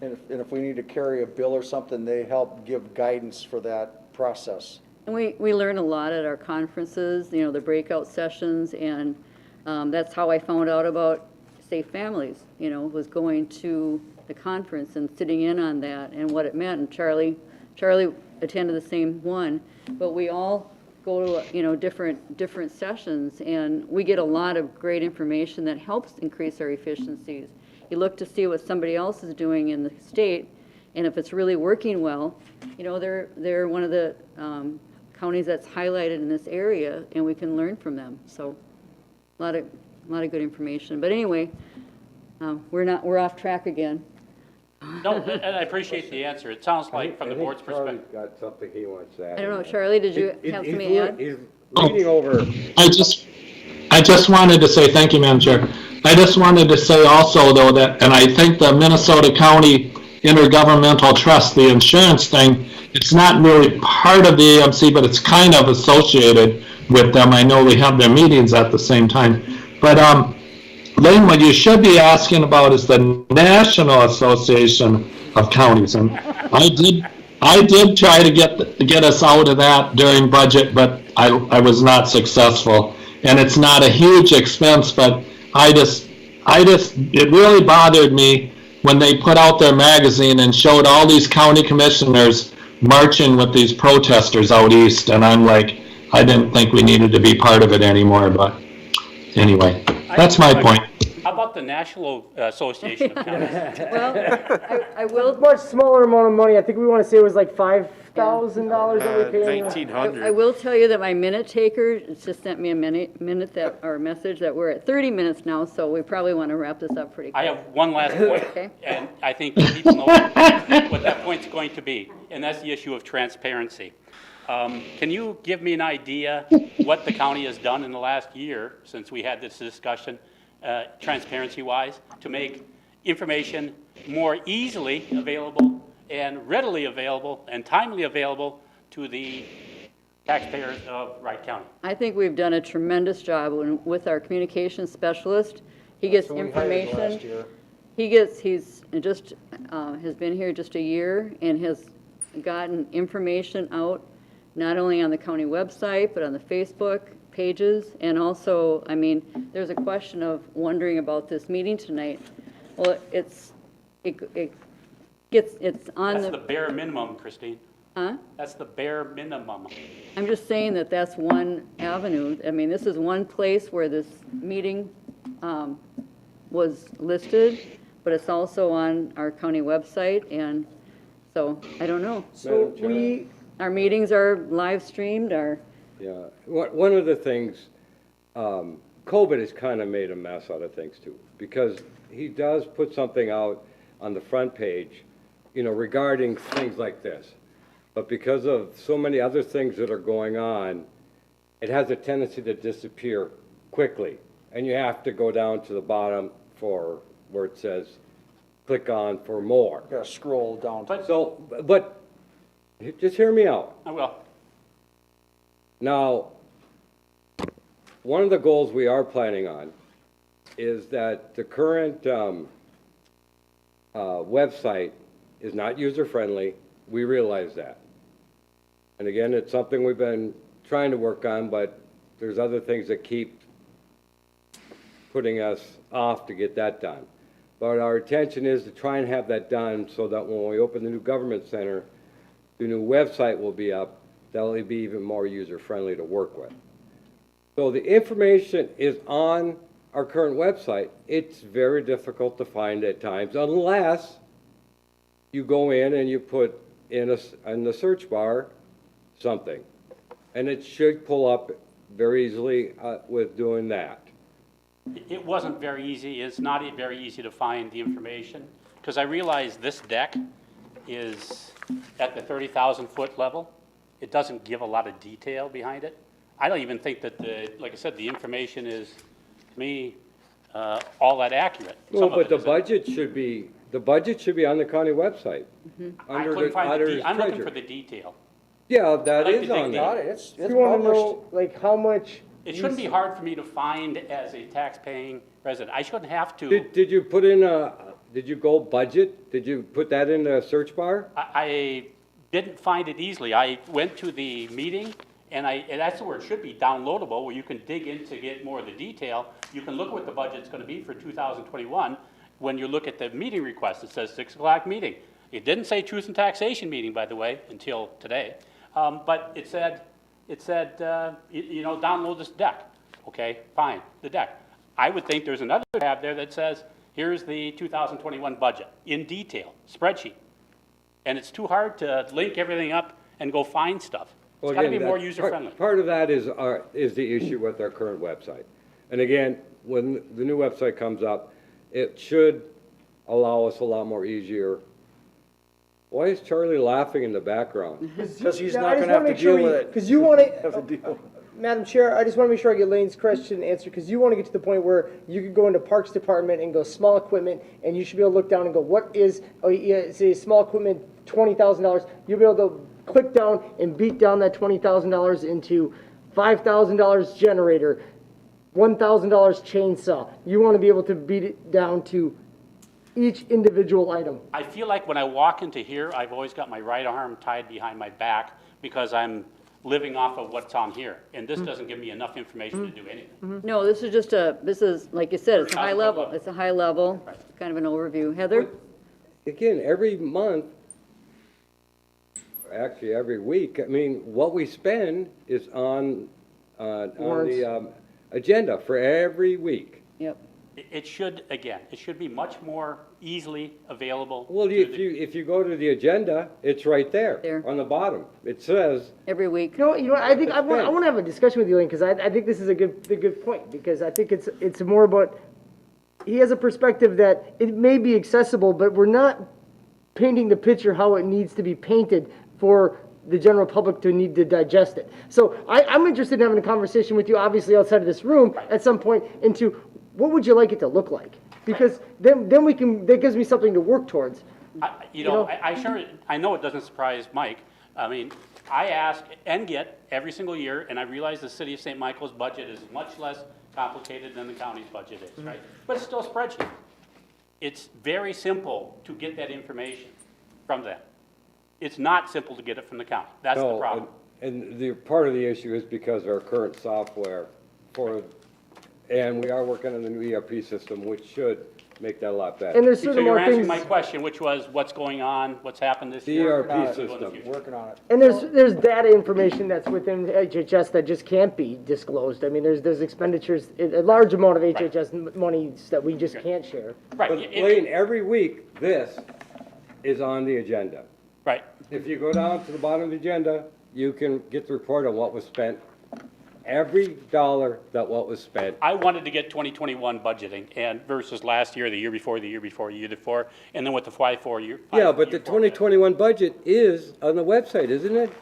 And if we need to carry a bill or something, they help give guidance for that process. And we learn a lot at our conferences, the breakout sessions, and that's how I found out about Safe Families, was going to the conference and sitting in on that and what it meant. And Charlie attended the same one, but we all go to, different sessions, and we get a lot of great information that helps increase our efficiencies. You look to see what somebody else is doing in the state, and if it's really working well, they're one of the counties that's highlighted in this area, and we can learn from them, so. a lot of good information. But anyway, we're off track again. No, and I appreciate the answer. It sounds like from the board's perspective. Charlie's got something he wants to add. I don't know, Charlie, did you have something to add? He's reading over. I just wanted to say, thank you, Madam Chair. I just wanted to say also, though, that, and I think the Minnesota County Intergovernmental Trust, the insurance thing, it's not really part of the AMC, but it's kind of associated with them. I know they have their meetings at the same time. But, Lane, what you should be asking about is the National Association of Counties. And I did try to get us out of that during budget, but I was not successful. And it's not a huge expense, but it really bothered me when they put out their magazine and showed all these county commissioners marching with these protesters out east. And I'm like, I didn't think we needed to be part of it anymore, but anyway, that's my point. How about the National Association of Counties? Well, I will, Much smaller amount of money. I think we want to say it was like $5,000 that we paid. 1900. I will tell you that my minute taker just sent me a message that we're at 30 minutes now, so we probably want to wrap this up pretty quick. I have one last point, Okay. and I think people know what that point's going to be, and that's the issue of transparency. Can you give me an idea what the county has done in the last year since we had this discussion, transparency-wise, to make information more easily available and readily available and timely available to the taxpayers of Wright County? I think we've done a tremendous job with our communications specialist. He gets information. He's just, has been here just a year and has gotten information out, not only on the county website, but on the Facebook pages. And also, I mean, there's a question of wondering about this meeting tonight. Well, it's on That's the bare minimum, Christine. huh? That's the bare minimum. I'm just saying that that's one avenue. I mean, this is one place where this meeting was listed, but it's also on our county website, and so, I don't know. So Our meetings are live streamed, Yeah, one of the things, COVID has kind of made a mess out of things too, because he does put something out on the front page, regarding things like this. But because of so many other things that are going on, it has a tendency to disappear quickly. And you have to go down to the bottom for where it says, click on for more. Gotta scroll down. So, but, just hear me out. I will. Now, one of the goals we are planning on is that the current website is not user-friendly. We realize that. And again, it's something we've been trying to work on, but there's other things that keep putting us off to get that done. But our intention is to try and have that done so that when we open the new government center, the new website will be up. That'll be even more user-friendly to work with. So the information is on our current website. It's very difficult to find at times unless you go in and you put in the search bar something. And it should pull up very easily with doing that. It wasn't very easy. It's not very easy to find the information, because I realize this deck is at the 30,000-foot level. It doesn't give a lot of detail behind it. I don't even think that like I said, the information is, to me, all that accurate. Well, but the budget should be on the county website. I Under couldn't find auditor's I'm looking treasurer. for the detail. Yeah, that I'd like is to dig on deep. there. It's We want to published. know, like, how much. It shouldn't be hard for me to find as a tax-paying resident. I shouldn't have to. Did you put in did you go budget? Did you put that in the search bar? I didn't find it easily. I went to the meeting, and that's where it should be downloadable, where you can dig in to get more of the detail. You can look at what the budget's going to be for 2021. When you look at the meeting request, it says 6 o'clock meeting. It didn't say truth and taxation meeting, by the way, until today. But it said, download this deck. Okay, fine, the deck. I would think there's another tab there that says, here's the 2021 budget in detail, spreadsheet. And it's too hard to link everything up and go find stuff. It's Well, got to again, be more that- user-friendly. Part of that is the issue with our current website. And again, when the new website comes up, it should allow us a lot more easier. Why is Charlie laughing in the background? Because he's Yeah, not I just gonna have wanna to make sure deal with we- it. 'Cause you want Have to to, deal. Madam Chair, I just want to make sure I get Lane's question answered, because you want to get to the point where you could go into Parks Department and go small equipment, and you should be able to look down and go, what is, oh, yeah, say, small equipment, $20,000. You'll be able to click down and beat down that $20,000 into $5,000 generator, $1,000 chainsaw. You want to be able to beat it down to each individual item. I feel like when I walk into here, I've always got my right arm tied behind my back because I'm living off of what's on here. And this doesn't give me enough information to do anything. No, this is just this is, like you said, it's a high level. It's a high level, kind of an overview. Heather? Again, every month, actually every week, I mean, what we spend is on the agenda for every week. Yep. It should, again, it should be much more easily available. Well, to if you go to the agenda, it's right there There. on the bottom. It says, Every week. You know, I think I want to have a discussion with you, Lane, because I think this is a good point, because I think it's more about, he has a perspective that it may be accessible, but we're not painting the picture how it needs to be painted for the general public to need to digest it. So I'm interested in having a conversation with you, obviously outside of this room, at some point, into what would you like it to look like? Because then we can, that gives me something to work towards. I know it doesn't surprise Mike. I mean, I ask and get every single year, and I realize the city of St. Michael's budget is much less complicated than the county's budget is, right? But it's still a spreadsheet. It's very simple to get that information from them. It's not simple to get it from the county. That's the no, problem. and the part of the issue is because our current software and we are working on the new ERP system, which should make that a lot better. And there's So certain you're more answering things. my question, which was what's going on, what's happened this The year? ERP what's going on in the system. future. Working on it. And there's data information that's within HHS that just can't be disclosed. I mean, there's expenditures, a large amount of HHS monies that we just can't share. Right, But Lane, every week, this is on the agenda. right. If you go down to the bottom of the agenda, you can get the report on what was spent. Every dollar that what was spent. I wanted to get 2021 budgeting and versus last year, the year before, the year before, the year before, and then with the 5-4 year. Yeah, but the 2021 budget is on the website, isn't it?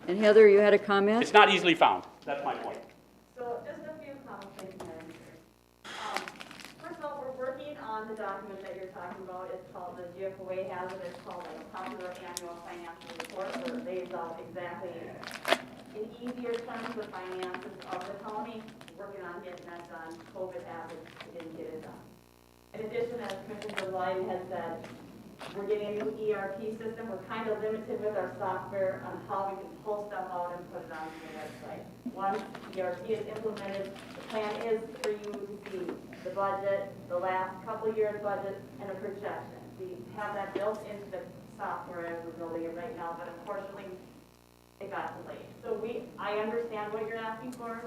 And Heather, you had a comment? It's not easily found. That's my point. So just a few comments, thank you, Madam Chair. First of all, we're working on the document that you're talking about. It's called, the GFOA has it, it's called a popular annual financial report, so it lays out exactly in easier terms the finances of the county. Working on getting that done. COVID happened, we didn't get it done. In addition, as Commissioner Wright has said, we're getting a new ERP system. We're kind of limited with our software on how we can pull stuff out and put it onto the website. Once ERP is implemented, the plan is for you to see the budget, the last couple of years' budget, and a projection. We have that built into the software as we're building it right now, but unfortunately, it got delayed. So I understand what you're asking for.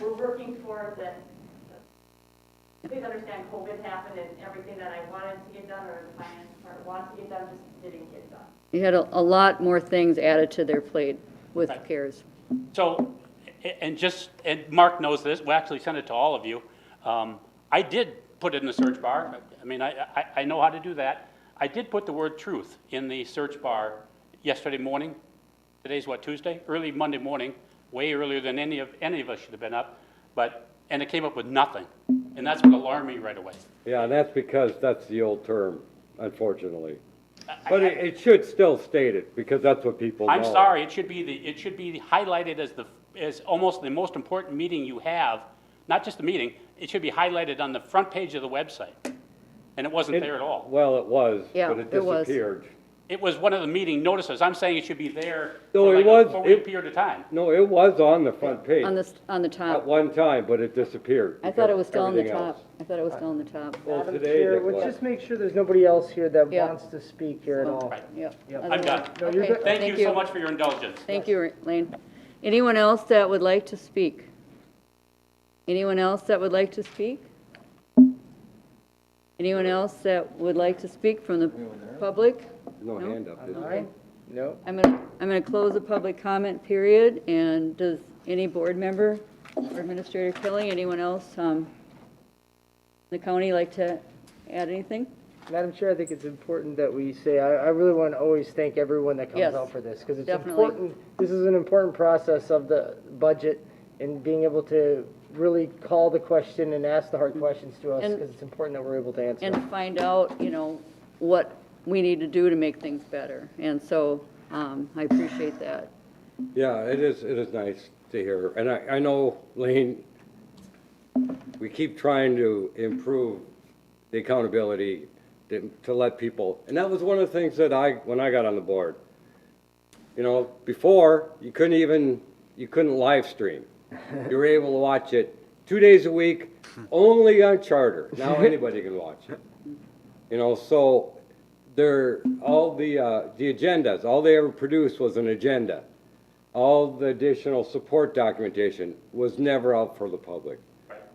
We're working towards it. Please understand COVID happened and everything that I wanted to get done or the finance department wanted to get done just didn't get done. You had a lot more things added to their plate with Right. CARES. So, and Mark knows this, we actually sent it to all of you. I did put it in the search bar. I mean, I know how to do that. I did put the word truth in the search bar yesterday morning. Today's what, Tuesday? Early Monday morning, way earlier than any of us should have been up. And it came up with nothing. And that's what alarmed me right away. Yeah, and that's because that's the old term, unfortunately. But it should still state it, because that's what people know. I'm sorry, it should be highlighted as almost the most important meeting you have, not just the meeting, it should be highlighted on the front page of the website. And it wasn't there at all. Well, it was, Yeah, but it it was. disappeared. It was one of the meeting notices. I'm saying it should be there No, for it like was- a 4-week it- period of time. No, it was on the front page On the at top. one time, but it disappeared. I thought it was because still on the everything top. else. I thought it was still on the top. Well, Madam today Chair, it let's was. just make sure there's nobody else here that Yeah. wants to speak here at all. Right. Yep. I'm done. No, you're Okay, good. Thank you so much for your indulgence. Thank you, Lane. Anyone else that would like to speak? Anyone else that would like to speak? Anyone else that would like to speak from the public? No No? hand up, is All there? right? No? I'm gonna close the public comment period, and does any board member or Administrator Kelly, anyone else, the county like to add anything? Madam Chair, I think it's important that we say, I really want to always thank everyone that Yes, comes out for this, because it's definitely. important, this is an important process of the budget, and being able to really call the question and ask the hard questions to us, And- because it's important that we're able to answer. And find out, what we need to do to make things better. And so, I appreciate that. Yeah, it is nice to hear, and I know, Lane, we keep trying to improve the accountability to let people, and that was one of the things that when I got on the board. Before, you couldn't live stream. You were able to watch it 2 days a week, only on Charter. Now anybody can watch it. So all the agendas, all they ever produced was an agenda. All the additional support documentation was never out for the public.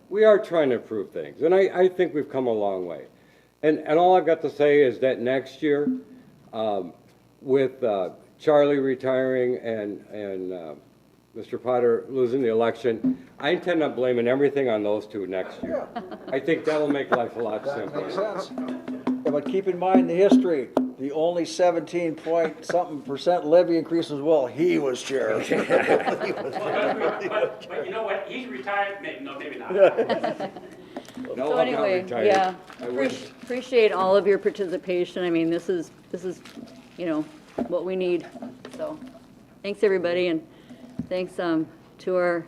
We are trying to improve things, and I think we've come a long way. And all I've got to say is that next year, with Charlie retiring and Mr. Potter losing the election, I intend on blaming everything on those two next year. I think that will make life a lot simpler. Makes sense. Yeah, but keep in mind the history, the only 17-point-something% levy increase was, well, he was chair. But you know what, he's retired, maybe not. No, So I'm not anyway, retired. yeah, I wish. appreciate all of your participation. I mean, this is, what we need. So, thanks, everybody, and thanks, to our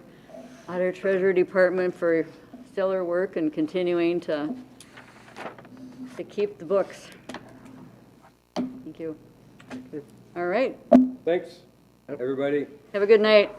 Auditor Treasurer Department for stellar work and continuing to keep the books. Thank you. All right, Thanks, everybody. have a good night.